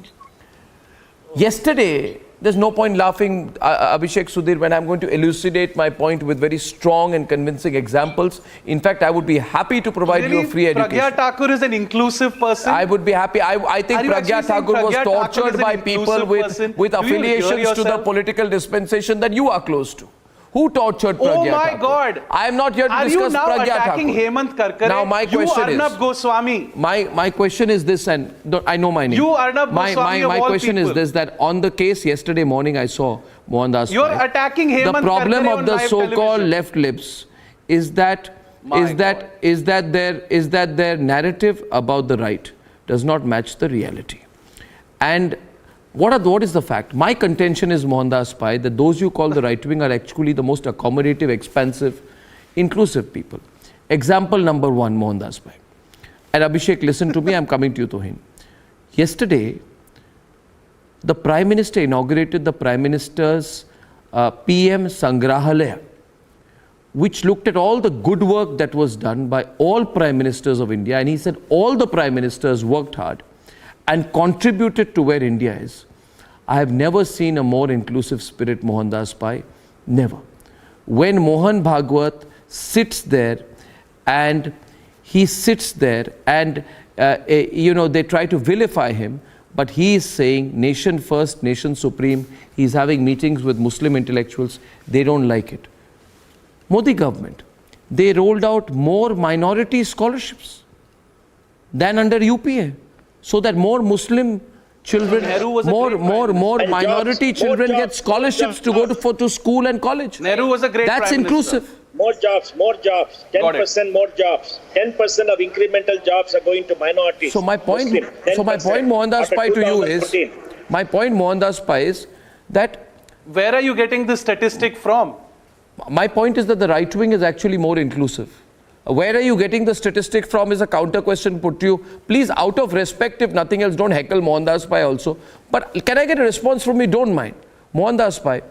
Yesterday, there's no point laughing, Abhishek Sudhir, when I'm going to elucidate my point with very strong and convincing examples. In fact, I would be happy to provide you a free education. Pragya Thakur is an inclusive person? I would be happy. I think Pragya Thakur was tortured by people with affiliations to the political dispensation that you are close to. Who tortured Pragya Thakur? Oh my God! I am not here to discuss Pragya Thakur. Are you now attacking Hemant Karkare? Now my question is, Arnab Goswami. My question is this, and I know my name. You Arnab Goswami My question is this, that on the case yesterday morning I saw Mohandas Pai. You're attacking Hemant Karkare. The problem of the so-called television. left libs is that their narrative about the right does not match the reality. And what is the fact? My contention is, Mohandas Pai, that those you call the right wing are actually the most accommodative, expansive, inclusive people. Example number one, Mohandas Pai. And Abhishek, listen to me, I'm coming to you, Tohin. Yesterday, the Prime Minister inaugurated the Prime Minister's PM Sangrahalaya, which looked at all the good work that was done by all Prime Ministers of India, and he said all the Prime Ministers worked hard and contributed to where India is. I have never seen a more inclusive spirit, Mohandas Pai, never. When Mohan Bhagwat sits there and they try to vilify him, but he is saying nation first, nation supreme. He's having meetings with Muslim intellectuals. They don't like it. Modi government, they rolled out more minority scholarships than under UPA, so that more Muslim children, more minority children get scholarships to go to school and college. Nehru was a great That's Prime inclusive. Minister. More jobs, 10% more jobs. 10% of incremental jobs are going to minorities. So my point, Muslim, Mohandas Pai, to you is, 2014. my point, Mohandas Pai, is that where are you getting this statistic from? my point is that the right wing is actually more inclusive. Where are you getting the statistic from is a counter question put to you. Please, out of respect, if nothing else, don't heckle Mohandas Pai also. But can I get a response from you? Don't mind. Mohandas Pai,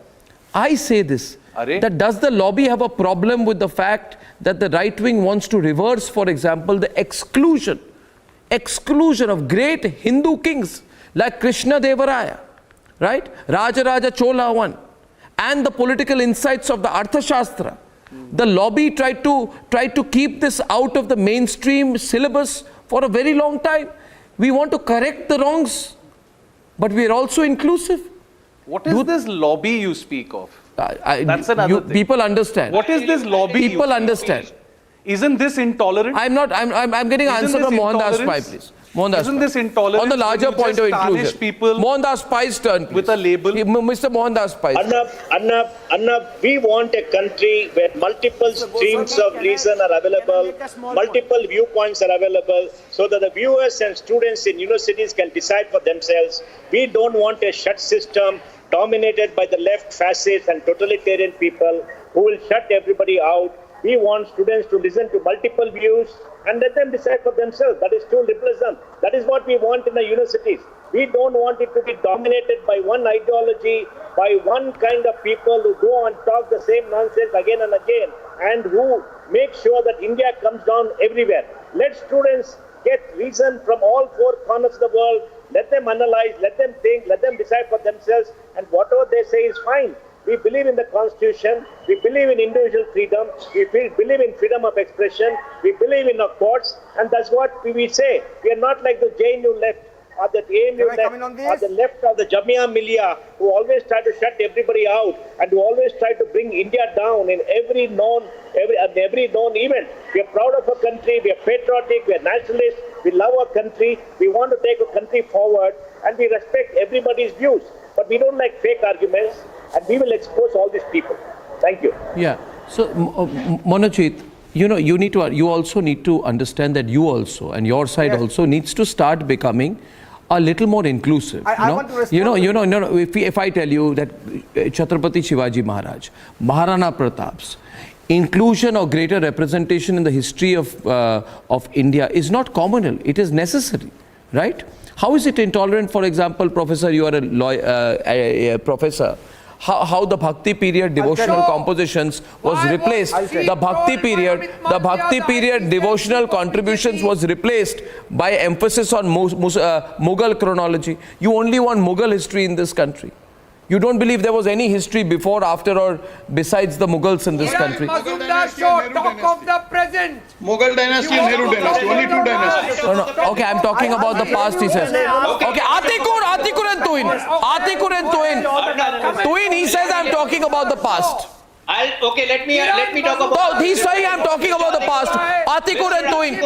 I say this, that does the lobby have a problem with the fact that the right wing wants to reverse, for example, the exclusion exclusion of great Hindu kings like Krishna Devaraya, right? Rajaraja Chola I, and the political insights of the Arthashastra. The lobby tried to keep this out of the mainstream syllabus for a very long time. We want to correct the wrongs, but we are also inclusive. What is this lobby you speak of? That's another thing. People understand. What is this lobby? People understand. Isn't this intolerant? I'm getting an answer from Mohandas Pai, please. Mohandas Isn't Pai. this intolerant? On the larger point of inclusion. People Mohandas Pai's turn, please. with a label. Mr. Mohandas Pai. Arnab, we want a country where multiple streams of reason are available, multiple viewpoints are available, so that the viewers and students in universities can decide for themselves. We don't want a shut system dominated by the left fascists and totalitarian people who will shut everybody out. We want students to listen to multiple views and let them decide for themselves. That is true liberalism. That is what we want in the universities. We don't want it to be dominated by one ideology, by one kind of people who go and talk the same nonsense again and again, and who make sure that India comes down everywhere. Let students get reason from all four corners of the world. Let them analyze, let them think, let them decide for themselves, and whatever they say is fine. We believe in the Constitution, we believe in individual freedom, we believe in freedom of expression, we believe in our courts, and that's what we say. We are not like the JNU left, or the AMU left, or the left of the Jamia Millia, who always try to shut everybody out, and who always try to bring India down in every known event. We are proud of our country, we are patriotic, we are nationalists, we love our country, we want to take our country forward, and we respect everybody's views. But we don't like fake arguments, and we will expose all these people. Thank you. Yeah. So, Monojit, you also need to understand that you also, and your side also, needs to start becoming a little more inclusive. I want to respond. If I tell you that Chhatrapati Shivaji Maharaj, Maharana Pratap's inclusion or greater representation in the history of India is not communal, it is necessary, right? How is it intolerant, for example, Professor, you are a lawyer, a professor, how the Bhakti period devotional compositions was replaced, the Bhakti period devotional contributions was replaced by emphasis on Mughal chronology. You only want Mughal history in this country. You don't believe there was any history before, after, or besides the Mughals in this country? Talk of the present. Mughal dynasty and Nehru dynasty, only two dynasties. No. Okay, I'm talking about the past, he says. Okay, Atikur and Tuin, he says I'm talking about the past. Let me talk about. No, he's saying I'm talking about the past. Atikur and Tuin,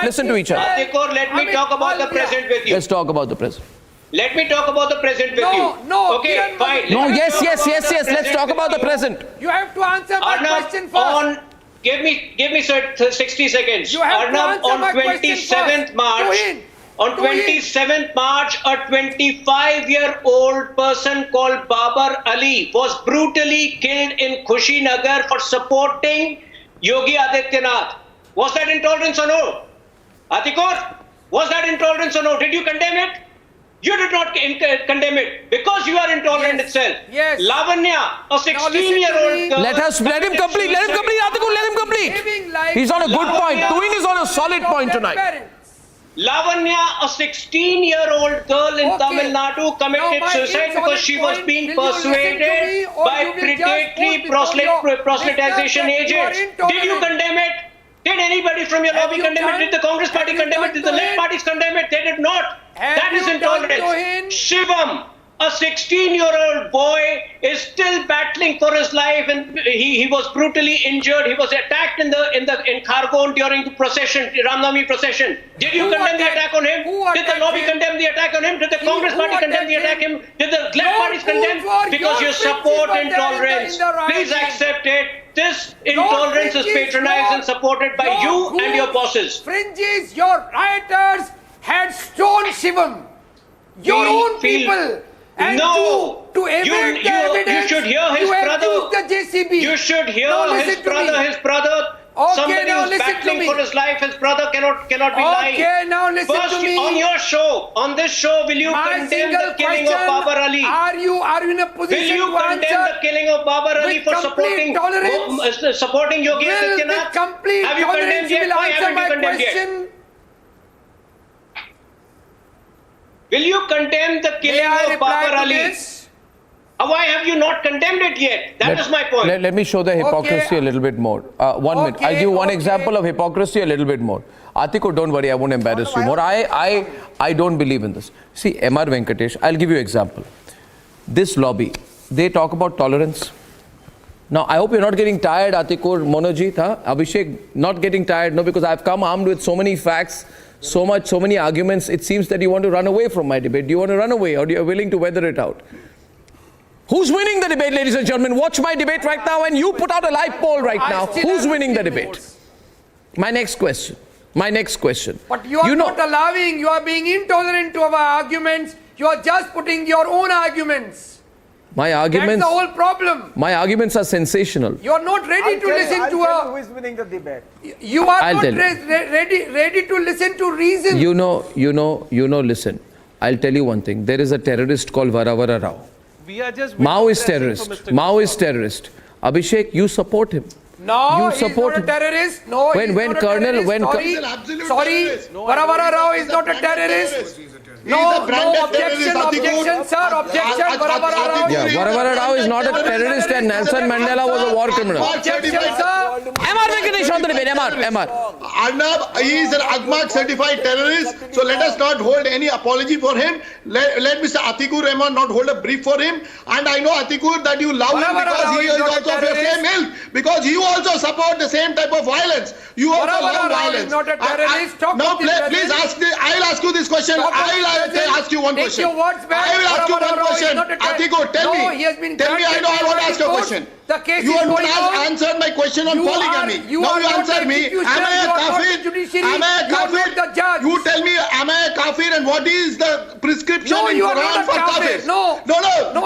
listen to each other. Atikur, let me talk about the present with you. Let's talk about the present. Let me talk about the present with you. No. Okay, fine. No, yes. Let's talk about the present. You have to answer my question first. Give me 60 seconds. You have to answer on my 27th March. On 27th March, a 25-year-old person called Babar Ali was brutally killed in Kushinagar for supporting Yogi Adityanath. Was that intolerance or no? Atikur, was that intolerance or no? Did you condemn it? You did not condemn it because you are intolerant itself. Yes. Lavanya, a 16-year-old girl. Let him complete. Atikur, let him complete. He's on a good point. Tuin is on a solid point tonight. Lavanya, a 16-year-old girl in Tamil Nadu, committed suicide because she was being persuaded by predatory proselytization agents. Did you condemn it? Did anybody from your lobby condemn it? Did the Congress party condemn it? Did the left parties condemn it? They did not. That is intolerance. Shivam, a 16-year-old boy, is still battling for his life, and he was brutally injured. He was attacked in Khargone during the procession, Ramnavami procession. Did you condemn the attack on him? Did the lobby condemn the attack on him? Did the Congress party condemn the attack on him? Did the left parties condemn? Because you support intolerance. Please accept it. This intolerance is patronized and supported by you and your bosses. Fringes, your rioters had stoned Shivam. Your own people. And to evade the evidence, you should hear his brother. The JCB. You should hear his brother. Okay, somebody who's battling for his life, his brother cannot be lying. Okay, now listen First, to me. On this show, will you condemn the killing of Babar Ali? Are you in a position to condemn the killing of Babar Ali for supporting Yogi Adityanath? Have you condemned yet? Why haven't you condemned yet? Will you condemn the killing of Babar Ali? Why have you not condemned it yet? That is my point. Let me show the hypocrisy a little bit more. 1 minute. I'll give you one example of hypocrisy a little bit more. Atiku, don't worry, I won't embarrass you more. I don't believe in this. See, M.R. Venkatesh, I'll give you an example. This lobby, they talk about tolerance. Now, I hope you're not getting tired, Atikur, Monojit, Abhishek, not getting tired, no, because I've come armed with so many facts, so many arguments. It seems that you want to run away from my debate. Do you want to run away, or are you willing to weather it out? Who's winning the debate, ladies and gentlemen? Watch my debate right now, and you put out a live poll right now. Who's winning the debate? My next question. But you are not allowing, you are being intolerant to our arguments. You are just putting your own arguments. My arguments. That's the whole problem. My arguments are sensational. You are not ready to listen to who is winning the debate. You are not ready to listen to reason. Listen. I'll tell you one thing. There is a terrorist called Varavara Rao. We are just Mao is terrorist. Abhishek, you support him. No, he's not a terrorist. No, he's not a terrorist. Sorry, Varavara Rao is not a terrorist. No, objection, sir, objection, Varavara Rao. Yeah, Varavara Rao is not a terrorist and Nelson Mandela was a war criminal. Objection, sir. M.R. Venkatesh on the debate, M.R. Arnab, he is an AGMAC certified terrorist, so let us not hold any apology for him. Let Mr. Atikur Rahman not hold a brief for him. And I know, Atikur, that you love him because he is also of your same ilk, because you also support the same type of violence. You also love violence. Not a terrorist. Now, please ask I'll ask you this question. I'll ask you one question. I will ask you one question. Atikur, tell me. I know I want to ask you a question. You have not answered my question on polygamy. Now you answer me. Am I a kafir? Am I a kafir? You tell me, am I a kafir and what is the prescription in Quran for kafir? No,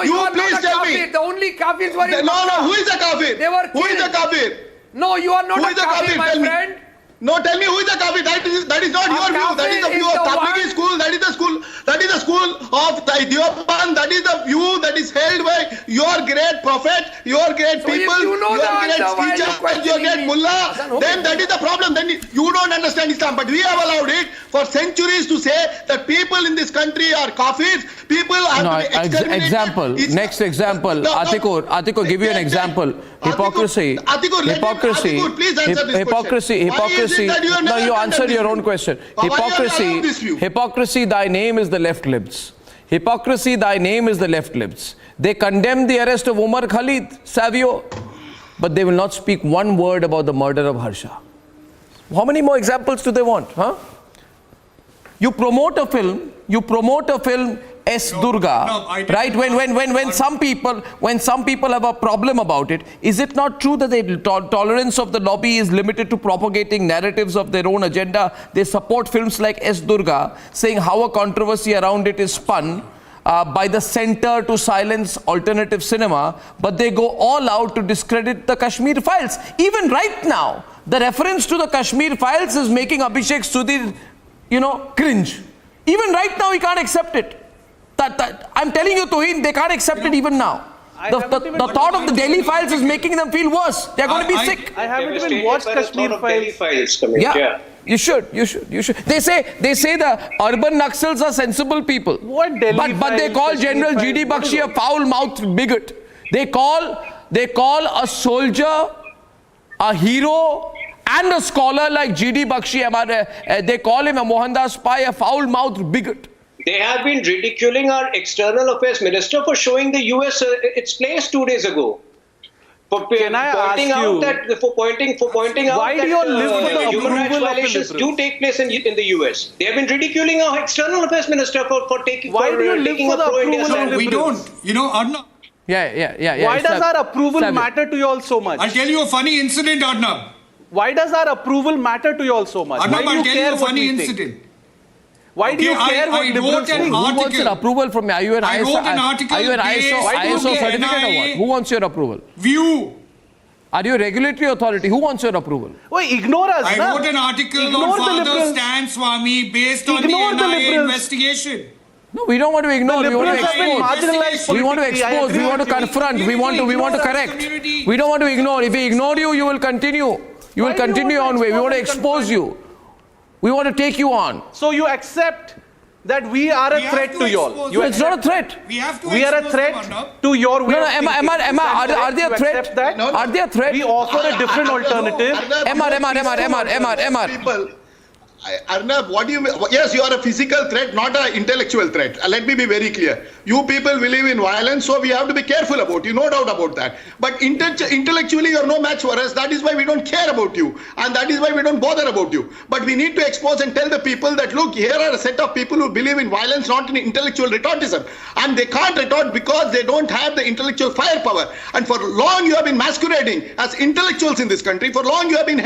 you please tell me. The only kafirs were in No, who is a kafir? They were Who is a kafir? No, you are not a kafir, my friend. No, tell me who is the kafir. That is not your view. That is the view of Tablighi school. That is the school. That is the school of Taliban. That is the view that is held by your great prophet, your great people, your great teacher, your great mullah. Then that is the problem. Then you don't understand Islam. But we have allowed it for centuries to say that people in this country are kafirs. People have to be exterminated. Example. Next example. Atikur, give you an example. Hypocrisy. Atikur, please answer this question. No, you answer your own question. Hypocrisy, thy name is the left libs. Hypocrisy, thy name is the left libs. They condemn the arrest of Umar Khalid Savio, but they will not speak one word about the murder of Harsha. How many more examples do they want? You promote a film, S. Durga, right? When some people have a problem about it, is it not true that the tolerance of the lobby is limited to propagating narratives of their own agenda? They support films like S. Durga, saying how a controversy around it is spun by the center to silence alternative cinema, but they go all out to discredit the Kashmir Files. Even right now, the reference to the Kashmir Files is making Abhishek Sudhir, cringe. Even right now, he can't accept it. I'm telling you, Tohin, they can't accept it even now. The thought of the Delhi Files is making them feel worse. They're going to be sick. I haven't even watched Kashmir Files. Yeah, you should. They say the urban Naxals are sensible people. What Delhi but they call General G.D. Bakshi a foul-mouthed bigot. They call a soldier, a hero, and a scholar like G.D. Bakshi, they call him a Mohandas Pai, a foul-mouthed bigot. They have been ridiculing our external affairs minister for showing the US its place 2 days ago. For pointing out that human rights violations do take place in the US. They have been ridiculing our external affairs minister for taking a pro-India stand. We don't. Arnab. Yeah. Why does our approval matter to you all so much? I'll tell you a funny incident, Arnab. Why does our approval matter to you all so much? Arnab, I'll tell you a funny incident. Why do you care what liberals think? Who wants your approval from me? Are you an ISO certificate or what? Who wants your approval? View. Are you a regulatory authority? Who wants your approval? Wait, ignore us. I wrote an article on Father Stan Swami based on the NIA investigation. No, we don't want to ignore. We want to expose. We want to expose. We want to confront. We want to correct. We don't want to ignore. If we ignore you, you will continue. You will continue on way. We want to expose you. We want to take you on. So you accept that we are a threat to you all. It's not a threat. We have to We are a expose threat them, Arnab. to your way of thinking. Emma, are they a threat? Are they a threat? We offer a different alternative. Emma. People, Arnab, what do you mean? Yes, you are a physical threat, not an intellectual threat. Let me be very clear. You people believe in violence, so we have to be careful about you, no doubt about that. But intellectually, you're no match for us. That is why we don't care about you. And that is why we don't bother about you. But we need to expose and tell the people that, look, here are a set of people who believe in violence, not in intellectual rhetoricism. And they can't retort because they don't have the intellectual firepower. And for long, you have been masquerading as intellectuals in this country. For long, you have been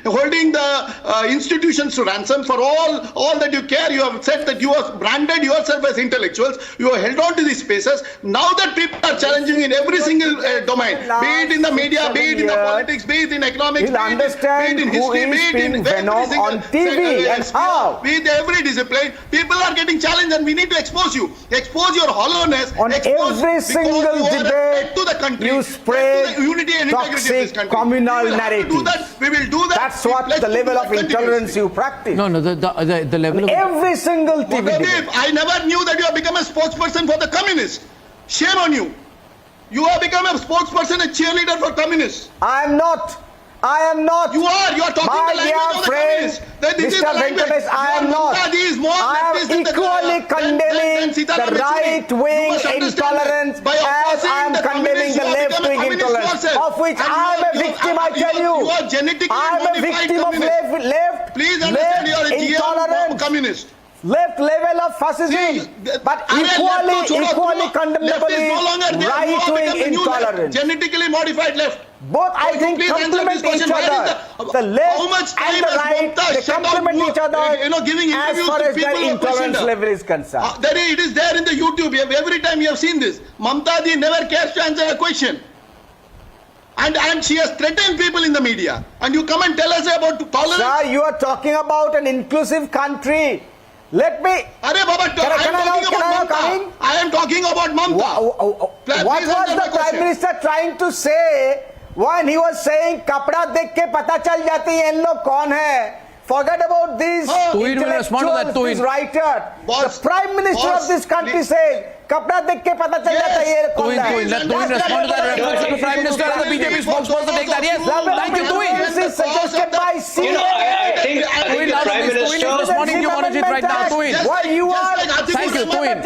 holding the institutions to ransom. For all that you care, you have said that you have branded yourself as intellectuals. You have held on to these spaces. Now that people are challenging in every single domain, be it in the media, be it in the politics, be it in economics, be it in history, be it in every single on TV and how, be it every discipline, people are getting challenged, and we need to expose you. Expose your hollowness. On every single debate, to the country, you spread the unity and integrity of this country. communal narratives. We will do that. That's what the level of intolerance you practice. No, the level of... Every single TV debate. I never knew that you have become a spokesperson for the communists. Shame on you. You have become a spokesperson, a cheerleader for communists. I am not. You are talking the language of the communists. This is the language. I am not. I am equally condemning the right-wing intolerance as I am condemning the left-wing intolerance, of which I am a victim, I tell you. I am a victim of left intolerance. Communist. Left level of fascism, but equally condemnably right-wing intolerance. Genetically modified left. Both, I think, complement each other. The left and the right, they complement each other giving as far as the intolerance level is concerned. It is there in the YouTube. Every time you have seen this. Mamta Ji never cares to answer a question. And she has threatened people in the media. And you come and tell us about tolerance. Sir, you are talking about an inclusive country. Let me... I am talking about Mamta. What was the Prime Minister trying to say when he was saying kapda dekh ke pata chal jati hai in log kaun hai? Forget about these intellectuals, this writer. The Prime Minister of this country says kapda dekh ke pata chal jata hai ye kaun hai. Let Tuhin respond to that reference to the Prime Minister and the BJP spokesperson take that. Yes, thank you, Tuhin. This is suggested by CA. I think the Prime Minister is responding to you on it right now, Tuhin. Why you are thank you, Tuhin.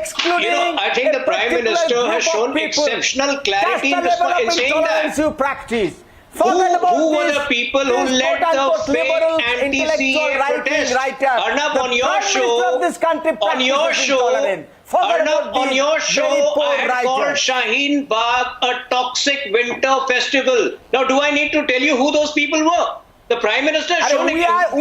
excluding I think the Prime Minister has shown exceptional clarity in saying that. You practice. Who were the people who led the fake anti-CA protest? Arnab, on your show, I had called Shaheen Bagh a toxic winter festival. Now, do I need to tell you who those people were? The Prime Minister has shown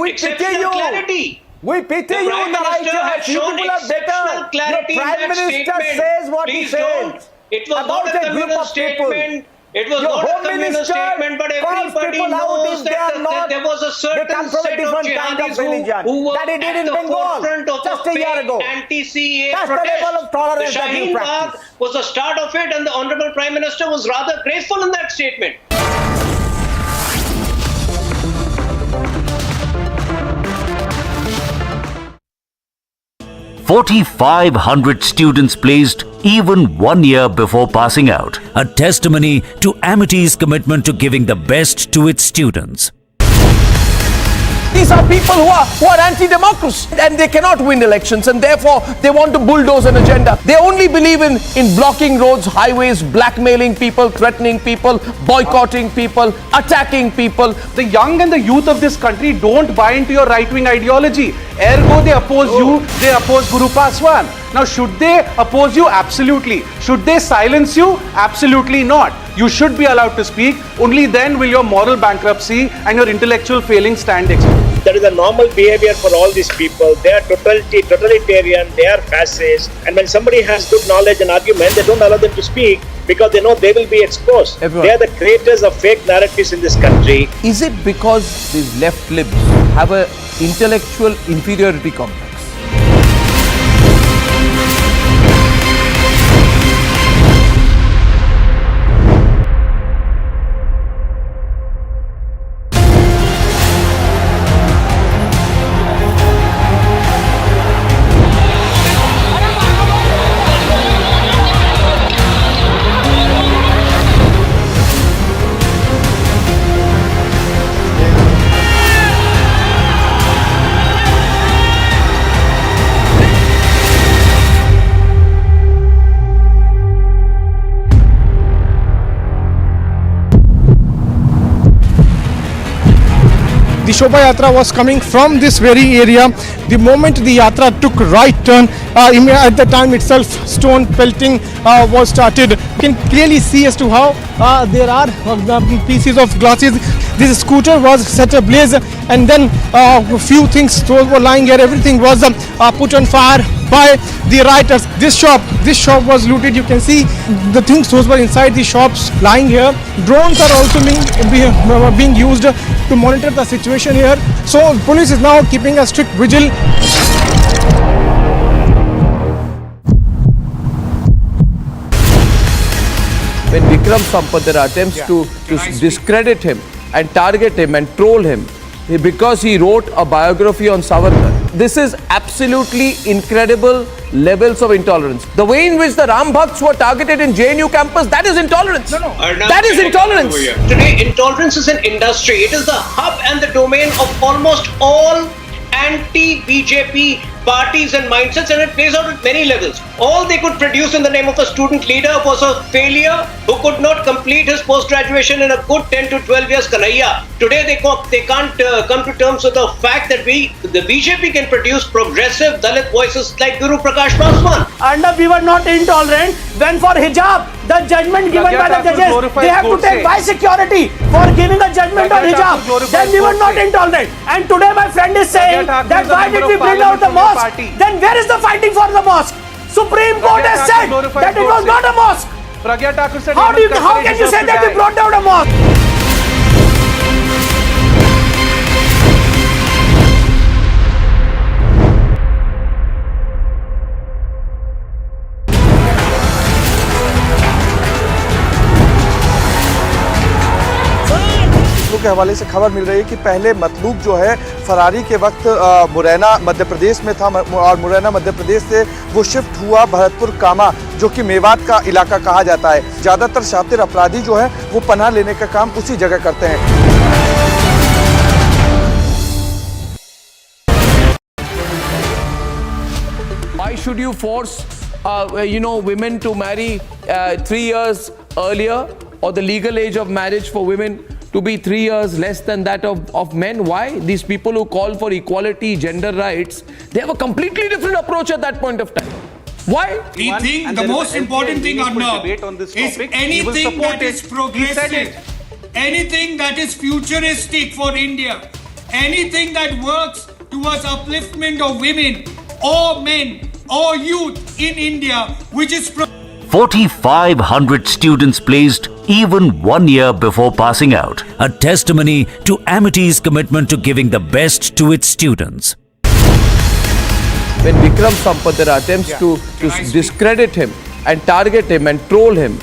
exceptional clarity. We pity you, the right. You people are better. The Prime Minister says what he says. It was not a communal statement. It was not a communal statement, but everybody knows that there was a certain set of jihadis who were at the forefront of the fake anti-CA protest. The Shaheen Bagh was the start of it, and the Honourable Prime Minister was rather graceful in that statement. 4,500 students placed even 1 year before passing out. A testimony to Amity's commitment to giving the best to its students. These are people who are anti-democracy and they cannot win elections, and therefore they want to bulldoze an agenda. They only believe in blocking roads, highways, blackmailing people, threatening people, boycotting people, attacking people. The young and the youth of this country don't buy into your right-wing ideology. Ergo, they oppose you, they oppose Guru Paswan. Now, should they oppose you? Absolutely. Should they silence you? Absolutely not. You should be allowed to speak. Only then will your moral bankruptcy and your intellectual failing stand exposed. That is a normal behavior for all these people. They are totalitarian, they are fascist. And when somebody has good knowledge and argument, they don't allow them to speak because they know they will be exposed. Everyone. They are the creators of fake narratives in this country. Is it because these left libs have an intellectual inferiority complex? the Shobha Yatra was coming from this very area. The moment the Yatra took right turn, at the time itself, stone pelting was started. You can clearly see as to how there are pieces of glasses. This scooter was set ablaze, and then a few things those were lying here. Everything was put on fire by the rioters. This shop was looted. You can see the things those were inside the shops lying here. Drones are also being used to monitor the situation here. So police is now keeping a strict vigil. When Vikram Sampath, there are attempts to discredit him and target him and troll him because he wrote a biography on Savarkar. This is absolutely incredible levels of intolerance. The way in which the Ram Bhakts were targeted in JNU campus, that is intolerance. That is intolerance. Today, intolerance is an industry. It is the hub and the domain of almost all anti-BJP parties and mindsets, and it plays out at many levels. All they could produce in the name of a student leader was a failure who could not complete his post-graduation in a good 10 to 12 years, Kanhaiya. Today they can't come to terms with the fact that the BJP can produce progressive Dalit voices like Guru Prakash Paswan. Arnab, we were not intolerant when for hijab, the judgment given by the judges, they have to take by security for giving a judgment on hijab. Then we were not intolerant. And today my friend is saying that why did we bring out the mosque? Then where is the fighting for the mosque? Supreme Court has said that it was not a mosque. How can you say that we brought down a mosque? के हवाले से खबर मिल रही है कि पहले मतलूब जो है फरारी के वक्त मुरैना मध्य प्रदेश में था और मुरैना मध्य प्रदेश से वो शिफ्ट हुआ भरतपुर कामा, जो कि मेवात का इलाका कहा जाता है। ज़्यादातर शातिर अपराधी जो है वो पनाह लेने का काम उसी जगह करते हैं। Why should you force, women to marry 3 years earlier, or the legal age of marriage for women to be 3 years less than that of men? Why? These people who call for equality, gender rights, they have a completely different approach at that point of time. Why? We think the most important thing, Arnab, is anything that is progressive, anything that is futuristic for India, anything that works towards upliftment of women or men or youth in India, which is 4,500 students placed even 1 year before passing out. A testimony to Amity's commitment to giving the best to its students. When Vikram Sampath, there are attempts to discredit him and target him and troll him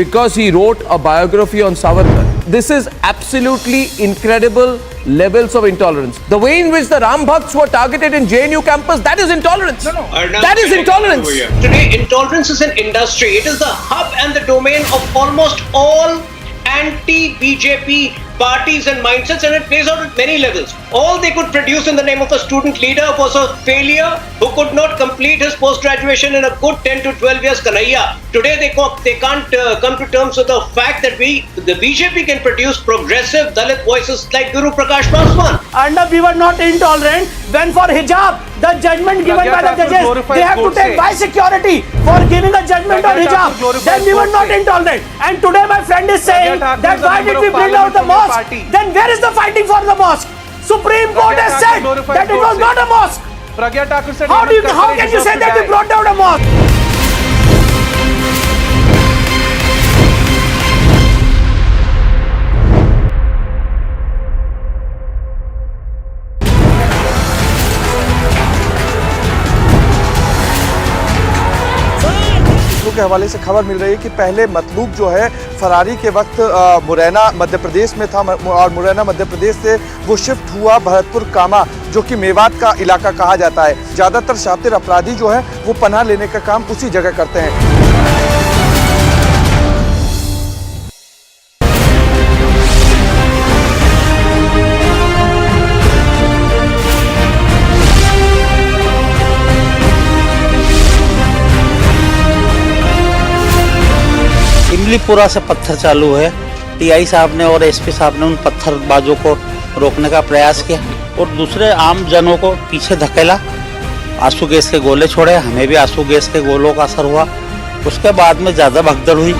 because he wrote a biography on Savarkar. This is absolutely incredible levels of intolerance. The way in which the Ram Bhakts were targeted in JNU campus, that is intolerance. That is intolerance. Today, intolerance is an industry. It is the hub and the domain of almost all anti-BJP parties and mindsets, and it plays out at many levels. All they could produce in the name of a student leader was a failure who could not complete his post-graduation in a good 10 to 12 years, Kanhaiya. Today they can't come to terms with the fact that the BJP can produce progressive Dalit voices like Guru Prakash Paswan. Arnab, we were not intolerant when for hijab, the judgment given by the judges, they have to take by security for giving a judgment on hijab. Then we were not intolerant. And today my friend is saying that why did we bring out the mosque? Then where is the fighting for the mosque? Supreme Court has said that it was not a mosque. How can you say that we brought down a mosque? के हवाले से खबर मिल रही है कि पहले मतलूब जो है फरारी के वक्त मुरैना मध्य प्रदेश में था और मुरैना मध्य प्रदेश से वो शिफ्ट हुआ भरतपुर कामा, जो कि मेवात का इलाका कहा जाता है। ज़्यादातर शातिर अपराधी जो है वो पनाह लेने का काम उसी जगह करते हैं। इमलीपुरा से पत्थर चालू है। टीआई साहब ने और एसपी साहब ने उन पत्थरबाजों को रोकने का प्रयास किया और दूसरे आम जनों को पीछे धकेला। आंसू गैस के गोले छोड़े, हमें भी आंसू गैस के गोलों का असर हुआ। उसके बाद में ज़्यादा भगदड़ हुई।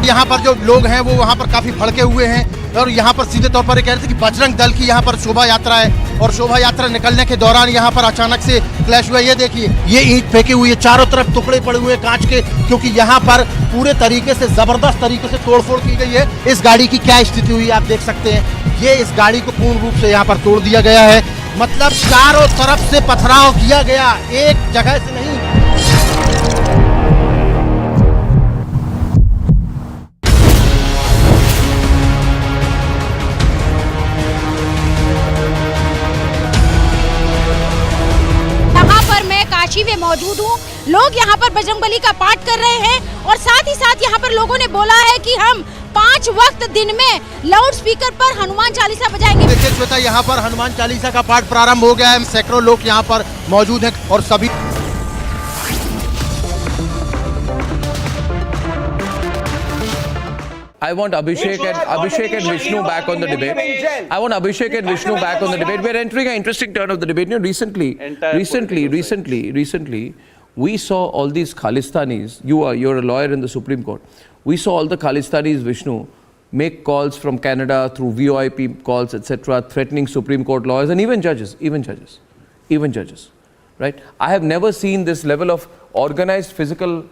यहाँ पर जो लोग हैं वो वहाँ पर काफी भड़के हुए हैं और यहाँ पर सीधे तौर पर ये कह रहे थे कि बजरंग दल की यहाँ पर शोभा यात्रा है और शोभा यात्रा निकलने के दौरान यहाँ पर अचानक से क्लैश हुआ। ये देखिए, ये ईंट फेंकी हुई है, चारों तरफ टुकड़े पड़े हुए कांच के, क्योंकि यहाँ पर पूरे तरीके से जबरदस्त तरीके से तोड़फोड़ की गई है। इस गाड़ी की क्या स्थिति हुई आप देख सकते हैं। ये इस गाड़ी को पूर्ण रूप से यहाँ पर तोड़ दिया गया है, मतलब चारों तरफ से पथराव किया गया, एक जगह से नहीं। में मौजूद हूँ। लोग यहाँ पर बजरंगबली का पाठ कर रहे हैं और साथ ही साथ यहाँ पर लोगों ने बोला है कि हम 5 वक्त दिन में लाउड स्पीकर पर हनुमान चालीसा बजाएंगे। देखिए श्वेता, यहाँ पर हनुमान चालीसा का पाठ प्रारंभ हो गया है। सैकड़ों लोग यहाँ पर मौजूद हैं और सभी I want Abhishek and Vishnu back on the debate. I want Abhishek and Vishnu back on the debate. We're entering an interesting turn of the debate. You know, recently, we saw all these Khalistanis. You're a lawyer in the Supreme Court. We saw all the Khalistanis, Vishnu, make calls from Canada through VoIP calls, etc., threatening Supreme Court lawyers and even judges. Right? I have never seen this level of organized physical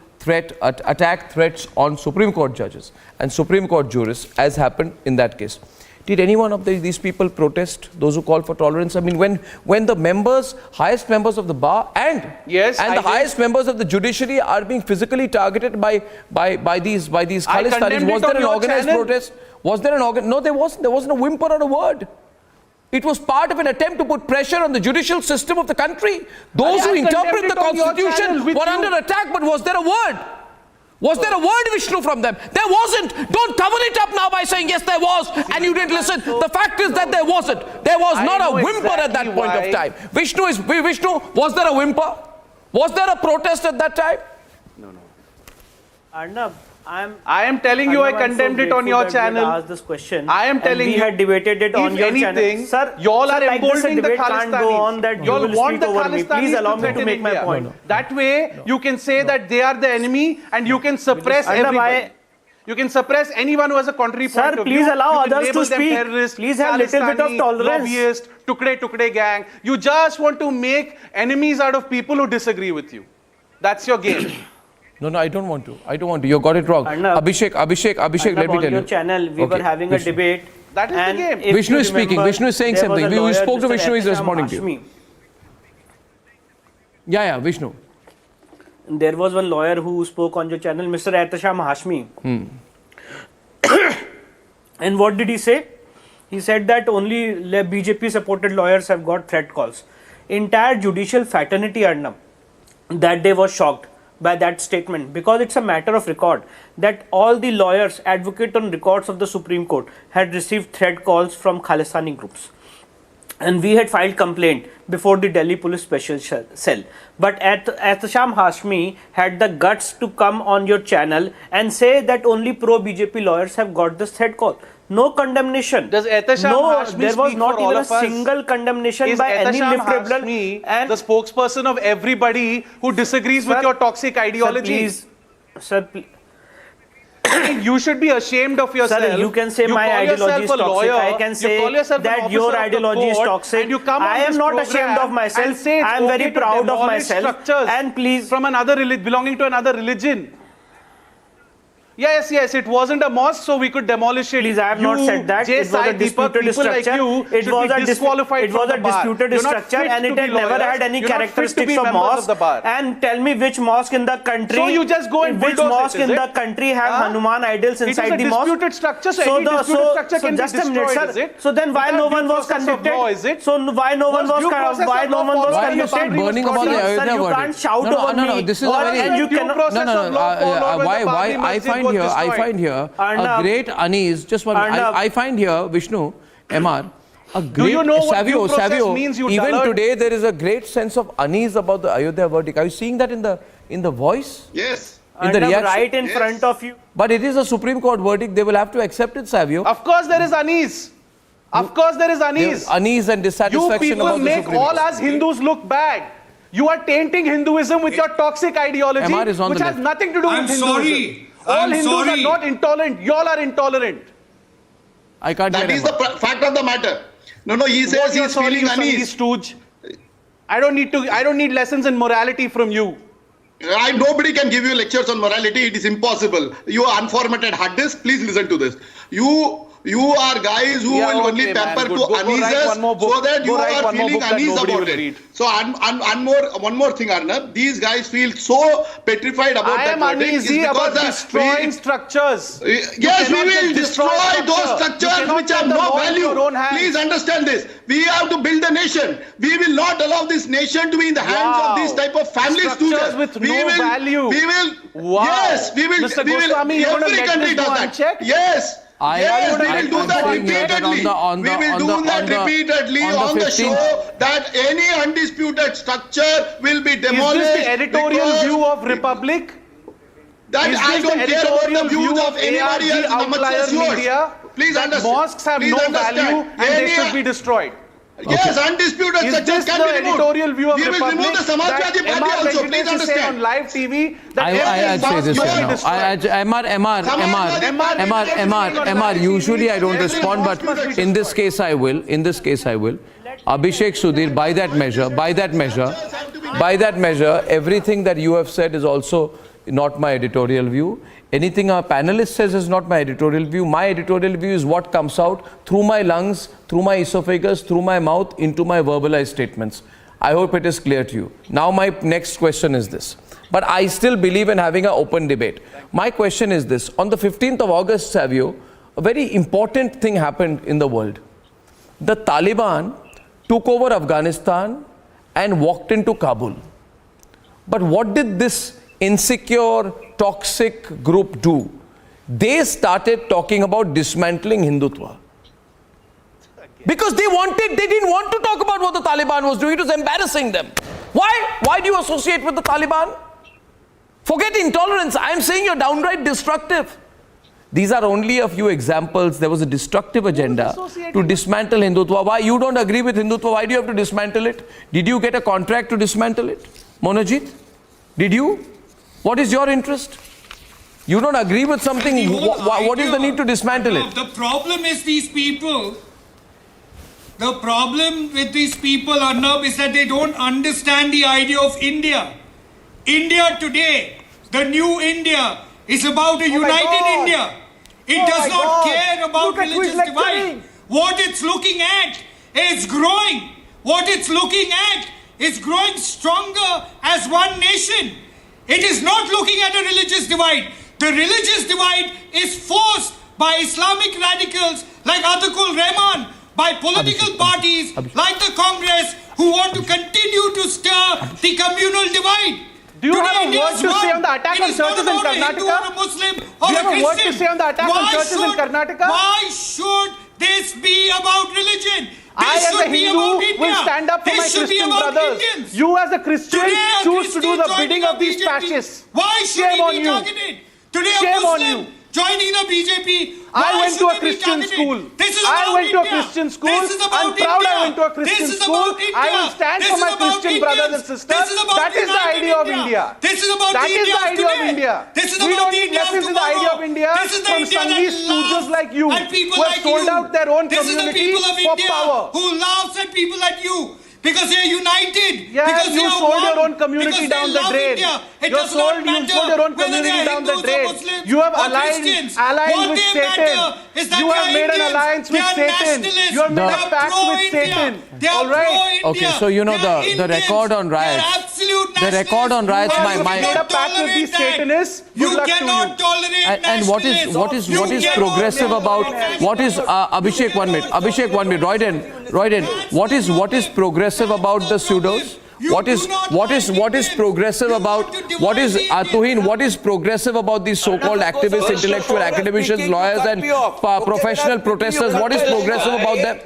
attack threats on Supreme Court judges and Supreme Court jurists, as happened in that case. Did any one of these people protest, those who call for tolerance? I mean, when the members, highest members of the bar and the highest members of the judiciary are being physically targeted by these Khalistanis, was there an organized protest? Was there an No, there wasn't. There wasn't a whimper or a word. It was part of an attempt to put pressure on the judicial system of the country. Those who interpret the Constitution were under attack, but was there a word? Was there a word, Vishnu, from them? There wasn't. Don't cover it up now by saying, yes, there was, and you didn't listen. The fact is that there wasn't. There was not a whimper at that point of time. Vishnu, was there a whimper? Was there a protest at that time? No. Arnab, I am telling you, I condemned it on your channel. Asked this question. I am telling you, we had debated it on your channel. Sir, y'all are emboldening the can't go on that you will speak over me. Please allow me to make my point. No. That way, you can say that they are the enemy, and you can suppress everybody. You can suppress anyone who has a contrary point of view. Sir, please allow others to speak. Please have little bit of tolerance. Lobbyist, tukde gang. You just want to make enemies out of people who disagree with you. That's your game. No, I don't want to. You got it wrong. Arnab, Abhishek, let me tell you. On your channel, we were having a debate. That is the game. Vishnu is speaking. Vishnu is saying something. You spoke to Vishnu, he's responding to you. Yeah, Vishnu. There was one lawyer who spoke on your channel, Mr. Ehtasham Hashmi. And what did he say? He said that only BJP supported lawyers have got threat calls. Entire judicial fraternity, Arnab, that day was shocked by that statement, because it's a matter of record that all the lawyers advocate on records of the Supreme Court had received threat calls from Khalistani groups, and we had filed complaint before the Delhi Police Special Cell. But Ehtasham Hashmi had the guts to come on your channel and say that only pro-BJP lawyers have got this threat call. No condemnation. Does Ehtasham Hashmi there was speak not for even a single condemnation by any liberal. And the spokesperson of everybody who disagrees with your toxic ideology. Sir, please. You should be ashamed of yourself. Sir, you can say my ideology is toxic. I can say that your ideology is toxic. I am not ashamed of myself. I am very proud of myself. And please, from belonging to another religion. Yes, it wasn't a mosque, so we could demolish it. Please, I have not said that. It was a disputed structure. It was a disputed structure, and it had never had any characteristics of mosque. And tell me which mosque in the country. So you just go and which mosque in the country have Hanuman idols inside the mosque? It is a disputed structure, so any disputed structure can be destroyed, is it? So then why no one was convicted? So why no one was convicted? Why you start burning about the Ayodhya you can't shout over me. No, this is a very... Why I find here a great unease. Just one. I find here, Vishnu, MR, Do you know what due process Savio, means, you even dullard? today there is a great sense of unease about the Ayodhya verdict. Are you seeing that in the voice? Yes. In the reaction? Right in front of you. But it is a Supreme Court verdict. They will have to accept it, Savio. Of course there is unease. Of course there is unease. Unease and dissatisfaction You people about the make Supreme all Court. us Hindus look bad. You are tainting Hinduism with your toxic ideology, MR is on which the has left. nothing to do I'm with Hinduism. sorry. All I'm Hindus sorry. are not intolerant. You all are intolerant. I can't That hear is the MR. fact of the matter. No, he What says you're he's sorry, feeling you Sangi unease. stooge. I don't need lessons in morality from you. Nobody can give you lectures on morality. It is impossible. You are unformatted hard disk. Please listen to this. You are guys who will only pamper to uneases so that you are feeling unease about it. So one more thing, Arnab. These guys feel so petrified about I that am verdict. uneasy about destroying structures. Yes, we will destroy those structures which have no value. Please understand this. We have to build a nation. We will not allow this nation to be in the hands of these type of family Structures students. with no value. We will. Wow. Yes, we will. Mr. We will. Goswami, you're gonna Every let country this go does that. unchecked? Yes. Yes, we will do that repeatedly. We will do that repeatedly on the show that any undisputed structure will be demolished. Is this the editorial view of Republic? That Is I this don't the care about the editorial views view of anybody else ARG as much outlier as yours. media? Please That understand. mosques have Please no understand. value and they should be destroyed. Yes, undisputed Is structures this can the be removed. editorial view of We will Republic remove the Samajwadi that Party also. Venkatesh Please is saying on understand. live TV that I'd say this right now. MR, usually I don't respond, but in this case I will. Abhishek Sudhir, by that measure, everything that you have said is also not my editorial view. Anything our panelist says is not my editorial view. My editorial view is what comes out through my lungs, through my esophagus, through my mouth, into my verbalized statements. I hope it is clear to you. Now my next question is this. But I still believe in having an open debate. My question is this. On the 15th of August, Savio, a very important thing happened in the world. The Taliban took over Afghanistan and walked into Kabul. But what did this insecure, toxic group do? They started talking about dismantling hindutva. Because they didn't want to talk about what the Taliban was doing. It was embarrassing them. Why? Why do you associate with the Taliban? Forget intolerance. I'm saying you're downright destructive. These are only a few examples. There was a destructive agenda to dismantle hindutva. Why? You don't agree with hindutva. Why do you have to dismantle it? Did you get a contract to dismantle it? Monojit? Did you? What is your interest? You don't agree with something. What is the need to dismantle it? The problem is these people. The problem with these people, Arnab, is that they don't understand the idea of India. India today, the new India, is about a united India. It does not care about religious divide. What it's looking at is growing. What it's looking at is growing stronger as one nation. It is not looking at a religious divide. The religious divide is forced by Islamic radicals like Atakul Rahman, by political parties like the Congress who want to continue to stir the communal divide. Do you have a word to say on the attack on churches in Karnataka? Do you have a word to say on the attack on churches in Karnataka? Why should this be about religion? I as a Hindu will stand up for my Christian brothers. You as a Christian choose to do the bidding of these fascists. Why should he be targeted? Today a Muslim joining the BJP. I went to a Christian school. I went to a Christian school. I'm proud I went to a Christian school. I will stand for my Christian brothers and sisters. That is the idea of India. That is the idea of India. We don't need lessons in the idea of India from Sangi stooges like you who have sold out their own community for power. Who laughs at people like you. Because they are united. Yeah, because you sold your own community down the drain. You sold your own community down the drain. You have allied with Satan. You have made an alliance with Satan. You have made a pact with Satan. All right. Okay, so you know the record on riots. The record on riots. You made a pact with these Satanists. You cannot tolerate and what is progressive about what is Abhishek 1 minute. Abhishek 1 minute. Royden. What is progressive about the pseudos? What is progressive about Tuhin? What is progressive about these so-called activists, intellectual academicians, lawyers, and professional protesters? What is progressive about them?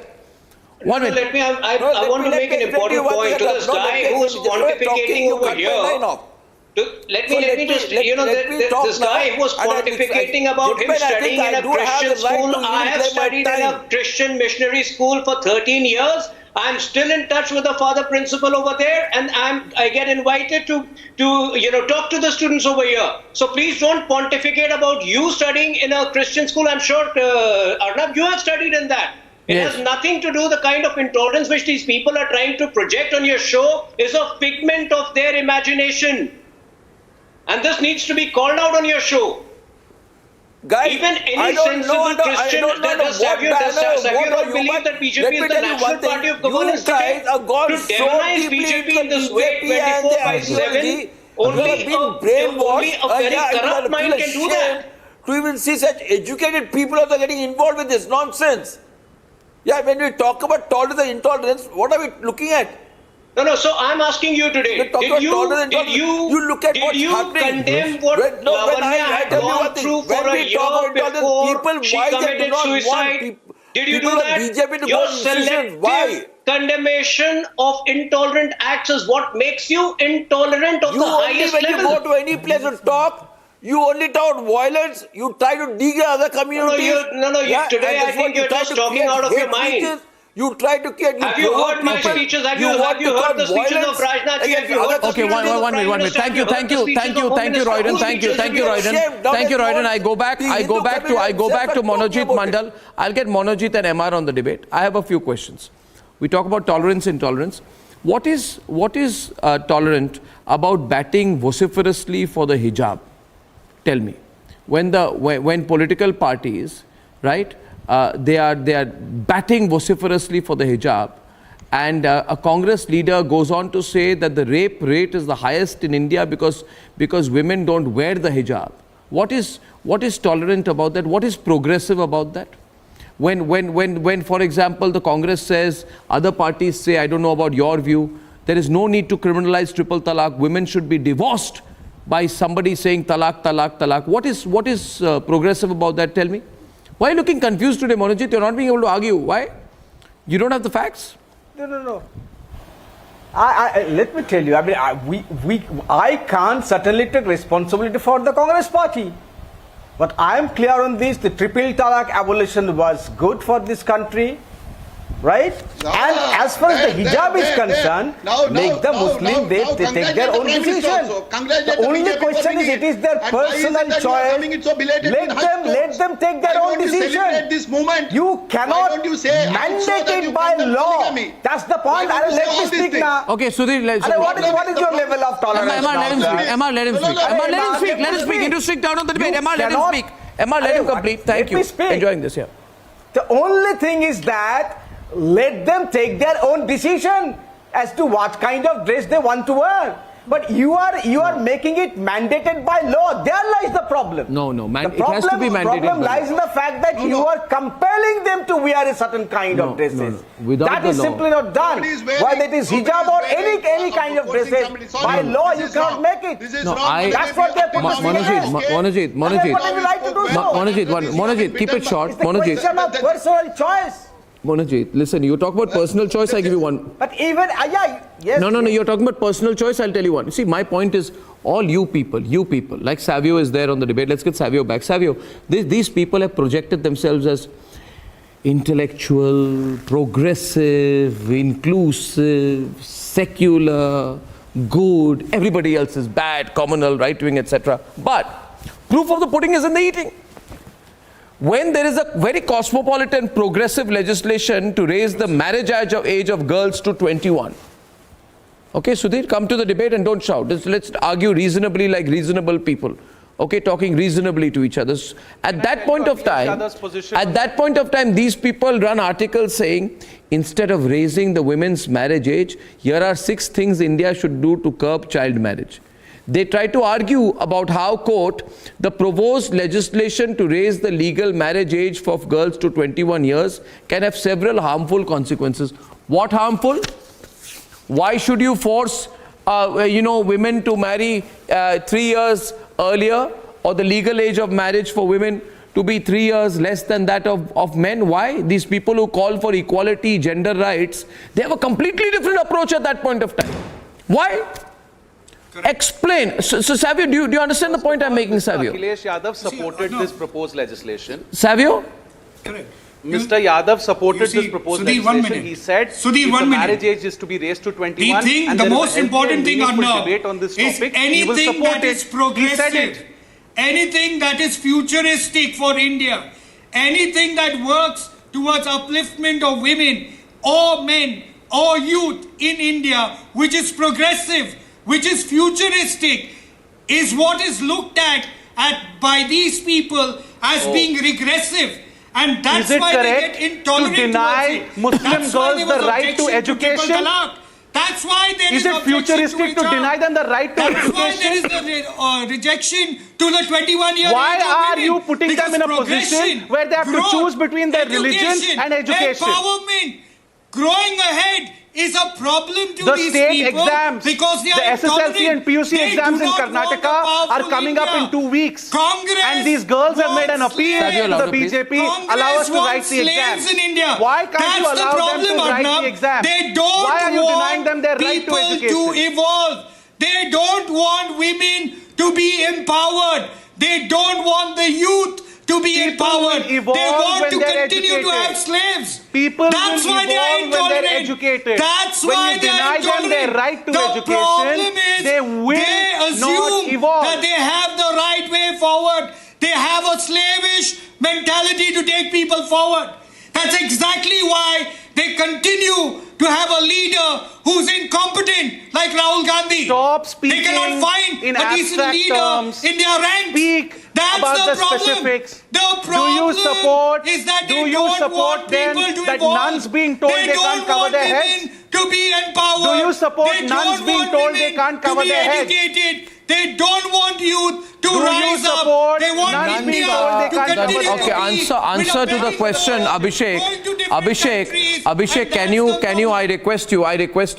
1 minute. Let me. I want to make an important point to this guy who is pontificating over here. Let me just, this guy who was pontificating about him studying in a Christian school. I have studied in a Christian missionary school for 13 years. I'm still in touch with the father principal over there, and I get invited to talk to the students over here. So please don't pontificate about you studying in a Christian school. I'm sure, Arnab, you have studied in that. It has nothing to do. The kind of intolerance which these people are trying to project on your show is a figment of their imagination. And this needs to be called out on your show. Guys, even any sensible Christian does Savio not believe that BJP is the national party of governance today? To demonize BJP in this way 24/7, only a very corrupt mind can do that. To even see such educated people also getting involved with this nonsense. Yeah, when we talk about tolerance and intolerance, what are we looking at? No, so I'm asking you today, did you condemn what Lavanya had gone through for a year before she committed suicide? Did you do that? Your selective condemnation of intolerant acts is what makes you intolerant of the highest level. When you go to any place to talk, you only talk violence, you try to degrade other communities. Today I think you're just talking out of your mind. You try to create. Have you heard my speeches? Have you heard the speeches of Rajnath? Okay, one minute. Thank you, Royden. Thank you, Royden. I go back to Monojit Mandal. I'll get Monojit and MR on the debate. I have a few questions. We talk about tolerance, intolerance. What is tolerant about batting vociferously for the hijab? Tell me. When political parties, right? They are batting vociferously for the hijab, and a Congress leader goes on to say that the rape rate is the highest in India because women don't wear the hijab. What is tolerant about that? What is progressive about that? When for example the Congress says, other parties say, I don't know about your view, there is no need to criminalize triple talaq. Women should be divorced by somebody saying talaq, talaq, talaq. What is progressive about that? Tell me. Why are you looking confused today, Monojit? You're not being able to argue. Why? You don't have the facts? No. Let me tell you, I can't certainly take responsibility for the Congress party. But I am clear on this, the triple talaq abolition was good for this country. Right? And as far as the hijab is concerned, make the Muslim, they take their own decision. The only question is, it is their personal choice. Let them take their own decision. You cannot mandate it by law. That's the point. Let me speak now. Okay, Sudhir, what is your level of tolerance? MR, let him speak. Let him speak. You need to stick down on the debate. MR, let him speak. MR, let him complete. Thank you. Enjoying this here. The only thing is that let them take their own decision as to what kind of dress they want to wear. But you are making it mandated by law. There lies the problem. No, it has to be mandated. The problem lies in the fact that you are compelling them to wear a certain kind of dresses. That is simply not done. Whether it is hijab or any kind of dresses, by law you cannot make it. That's what they're Monojit, keep it short. It's the question of personal choice. Monojit, listen, you talk about personal choice, I give you one. But even, yes. No, you're talking about personal choice, I'll tell you one. See, my point is, all you people, like Savio is there on the debate, let's get Savio back. Savio, these people have projected themselves as intellectual, progressive, inclusive, secular, good, everybody else is bad, communal, right-wing, etc. But proof of the pudding is in the eating. When there is a very cosmopolitan progressive legislation to raise the marriage age of girls to 21. Okay, Sudhir, come to the debate and don't shout. Let's argue reasonably like reasonable people. Okay, talking reasonably to each other. At that point of time, these people run articles saying, instead of raising the women's marriage age, here are 6 things India should do to curb child marriage. They try to argue about how, quote, the proposed legislation to raise the legal marriage age for girls to 21 years can have several harmful consequences. What harmful? Why should you force, women to marry 3 years earlier, or the legal age of marriage for women to be 3 years less than that of men. Why? These people who call for equality, gender rights, they have a completely different approach at that point of time. Why? Explain. So Savio, do you understand the point I'm making, Savio? Akhilesh Yadav supported this proposed legislation. Savio? Correct. Mr. Yadav supported this proposed legislation. He said the marriage age is to be raised to 21. And the most important thing, Arnab, is anything that is progressive, anything that is futuristic for India, anything that works towards upliftment of women or men or youth in India, which is progressive, which is futuristic, is what is looked at by these people as being regressive. And that's why they get intolerant to deny Muslim girls the right to education? That's why there is it futuristic to deny them the right to education? That's why there is the rejection to the 21-year Why age of are women? you putting them in a position where they have to choose between their religion and education? Empowerment, growing ahead is a problem to the these state people exams, because they are the SSLC and PUC they exams in Karnataka are coming up in 2 weeks. Congress and these girls have made an appeal to the BJP, allow us to write the exams. In India. Why can't you allow them to write the exams? They don't Why are you want denying them their right to people education? to evolve. They don't want women to be empowered. They don't want the youth to be empowered. They want to continue to have slaves. People That's why they are intolerant. Educated. That's when why you they are deny them their intolerant. right to The education, problem is they will they assume not evolve. that they have the right way forward. They have a slavish mentality to take people forward. That's exactly why they continue to have a leader who's incompetent, like Rahul Gandhi. Stop speaking. They cannot find in a decent abstract leader terms. in their ranks. Speak That's about the the problem. specifics. The problem do you support? is that do they you don't support want then people to that evolve. nuns being told they can't cover their heads? To be empowered. Do you support they nuns don't being want told women they can't cover to be their heads? educated. They don't want youth to Do you rise support up. They want nuns India being told they to can't cover continue their to Okay, be answer to the question, Abhishek. Abhishek, can you? I request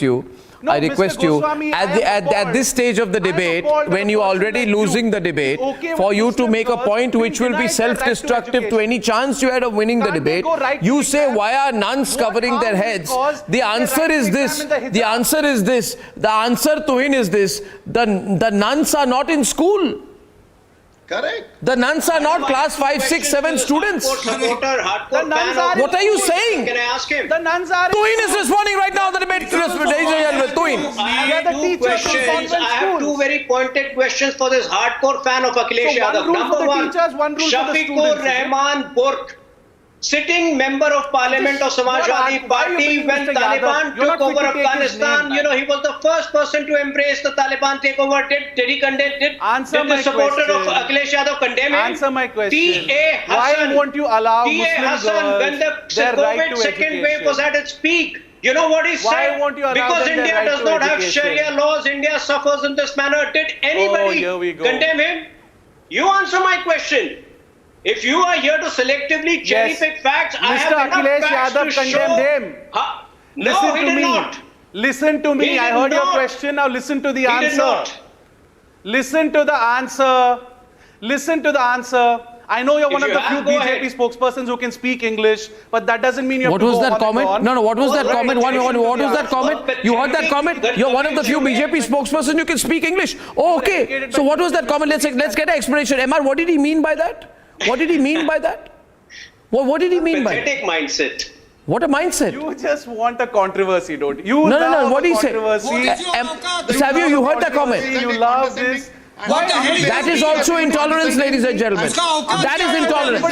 you. No, I request Mr. you Goswami, at this stage of the debate, when you are already losing the debate, for you to make a point which will be self-destructive to any chance you had of winning the debate, you say, why are nuns covering their heads? The answer is this. The answer is this. The answer to it is this. The nuns are not in school. Correct. The nuns are not class 5, 6, 7 students. What are you saying? Can I ask him? The nuns are. Tuin is responding right now. The debate is Tuin. I have two very pointed questions for this hardcore fan of Akhilesh Yadav. Number one, Shafiqur Rahman Burk, sitting member of Parliament of Samajwadi Party when Taliban took over Afghanistan. You know, he was the first person to embrace the Taliban takeover. Did he condemn? Did the supporter of Akhilesh Yadav condemn him? Answer my question. T.A. Hassan. Why won't you allow T.A. Muslim Hassan, girls when the their right COVID to second education? wave was at its peak, you know what he Why said? won't you allow Because them their India right does to not have education? Sharia laws, India suffers in this manner. Did anybody here we go. condemn him? You answer my question. If you are here to selectively cherry pick facts, I have Mr. enough Akhilesh facts Yadav to show. condemned him. No, Listen he to did me. not. Listen to me. He I did heard your not. question. Now listen to the He answer. did not. Listen to the answer. Listen to the answer. I know you're If one of you the have, few go BJP spokespersons who can speak English, but that doesn't mean you have What to was go that on and comment? on. No, what was that Right. comment? What was that comment? You heard that comment? You're one of the few BJP spokespersons who can speak English. Oh, okay. So what was that comment? Let's get an explanation. MR, what did he mean by that? What did he mean by that? What did he mean by that? Pathetic mindset. What a mindset. You just want a controversy, don't you? No. What did he say? Controversy. Savio, you heard that comment? You love this. What the hell? That is also intolerance, ladies and gentlemen. That is intolerance.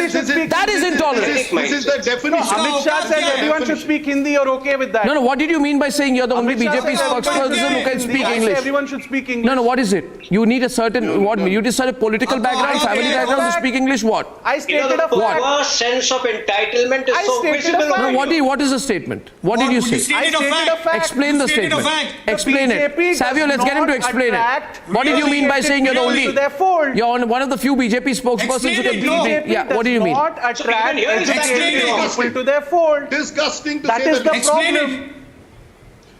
That is intolerance. This is the definition. Amit Shah says everyone should speak Hindi. You're okay with that? No. What did you mean by saying you're the only Amit Shah BJP says spokesperson everyone who can should speak I say English? everyone should speak English. No. What is it? You need a certain what? You decide a political background, family background to speak English. What? I You stated know, the a fact. perverse sense of entitlement is I so stated a visible. fact. No. What is the statement? What did you say? I stated a fact. Explain the stated a statement. fact. Explain The it. BJP Savio, let's get him to does not explain it. attract What did you mean by saying you're the only? to their fold. You're one of the few BJP spokespersons who can Explain it, speak. Yeah. What do you mean? Not attract here is educated explain people to their fold. Disgusting to That say is the Explain problem.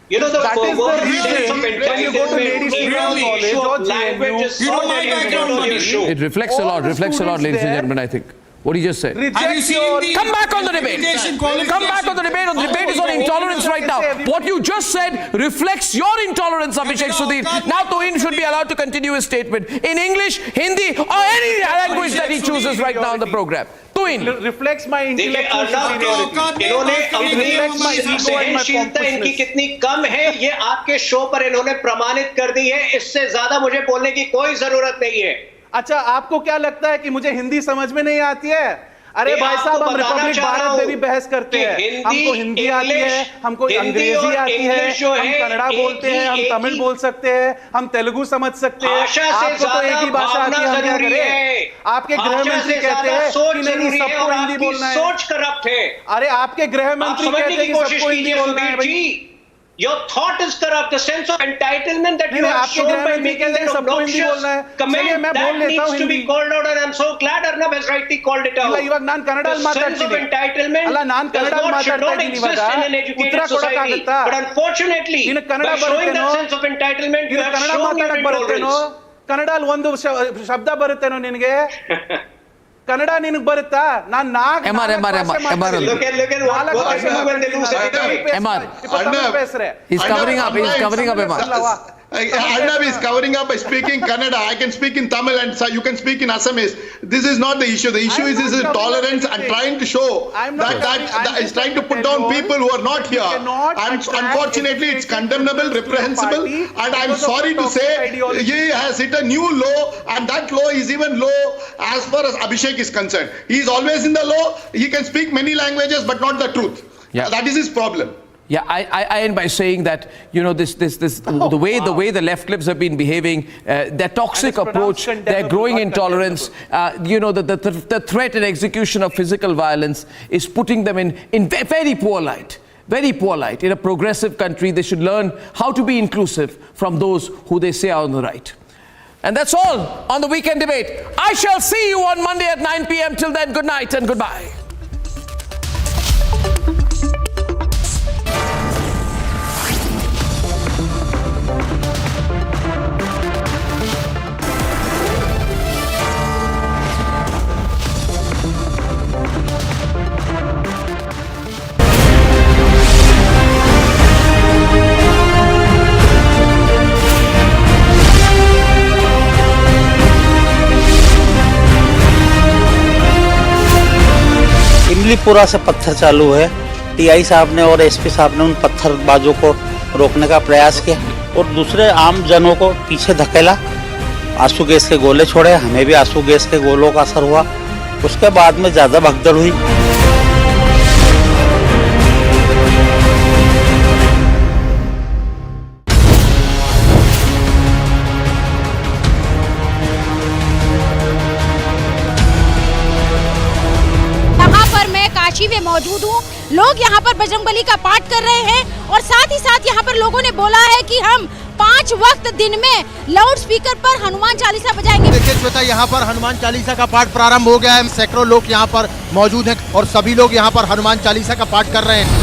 You know, the That is the perverse reason sense of when you go to Ladies' entitlement, Training the College issue or of language JNU, is You so don't like evident background on your money. show. It reflects a All lot, the ladies and students gentlemen, I think. What he just said. Have you seen the Come back on the debate. education Come back on the debate. The debate is on intolerance right now. What you just said reflects your intolerance, Abhishek Sudhir. Now Tuhin should be allowed to continue his statement in English, Hindi, or any language that he chooses right now on the program. Tuhin. Reflects my intellectual superiority. इन्होंने अपनी सहनशीलता इनकी कितनी कम है ये आपके show पर इन्होंने प्रमाणित कर दी है। इससे ज्यादा मुझे बोलने की कोई जरूरत नहीं है। अच्छा, आपको क्या लगता है कि मुझे हिंदी समझ में नहीं आती है? अरे भाई साहब, हम रिपब्लिक भारत में भी बहस करते हैं। हमको हिंदी आती है, हमको अंग्रेजी आती है, हम कन्नड़ा बोलते हैं, हम तमिल बोल सकते हैं, हम तेलुगु समझ सकते हैं। आपको तो एक ही भाषा आती है, हम क्या करें? आपके गृह मंत्री कहते हैं कि नहीं सबको हिंदी बोलना है। सोच करप्ट है। अरे आपके गृह मंत्री कहते हैं कि सबको हिंदी बोलना है भाई। Your thought is corrupt. The sense of entitlement that you have shown by making that obnoxious comment that needs to be called out, and I'm so glad Arnab has rightly called it out. The sense of entitlement should not exist in an educated society. But unfortunately, by showing that sense of entitlement, you have shown your intolerance. ಕನ್ನಡಲ್ಲಿ ಒಂದು ಶಬ್ದ ಬರುತ್ತೇನೋ ನಿನಗೆ? ಕನ್ನಡ ನಿನಗೆ ಬರುತ್ತಾ? ನಾನು ನಾಲ್ಕು He's covering up, Emar. Arnab is covering up by speaking Kannada. I can speak in Tamil and you can speak in Assamese. This is not the issue. The issue is tolerance and trying to show that is trying to put down people who are not here. And unfortunately, it's condemnable, reprehensible. And I'm sorry to say, he has hit a new low, and that low is even low as far as Abhishek is concerned. He is always in the low. He can speak many languages, but not the truth. Yeah. That is his problem. Yeah, I end by saying that, you know, the way the left libs have been behaving, their toxic approach, their growing intolerance, you know, the threat and execution of physical violence is putting them in very poor light. Very poor light. In a progressive country, they should learn how to be inclusive from those who they say are on the right. And that's all on the Weekend Debate. I shall see you on Monday at 9 p.m. Till then, good night and goodbye. इमलीपुरा से पत्थर चालू है। TI साहब ने और SP साहब ने उन पत्थरबाजों को रोकने का प्रयास किया और दूसरे आम जनों को पीछे धकेला। आंसू गैस के गोले छोड़े, हमें भी आंसू गैस के गोलों का असर हुआ। उसके बाद में ज़्यादा भगदड़ हुई। में मौजूद हूँ। लोग यहाँ पर बजरंगबली का पाठ कर रहे हैं और साथ ही साथ यहाँ पर लोगों ने बोला है कि हम 5 वक्त दिन में लाउड स्पीकर पर हनुमान चालीसा बजाएंगे। देखिए श्वेता, यहाँ पर हनुमान चालीसा का पाठ प्रारंभ हो गया है। सैकड़ों लोग यहाँ पर मौजूद हैं और सभी लोग यहाँ पर हनुमान चालीसा का पाठ कर रहे हैं।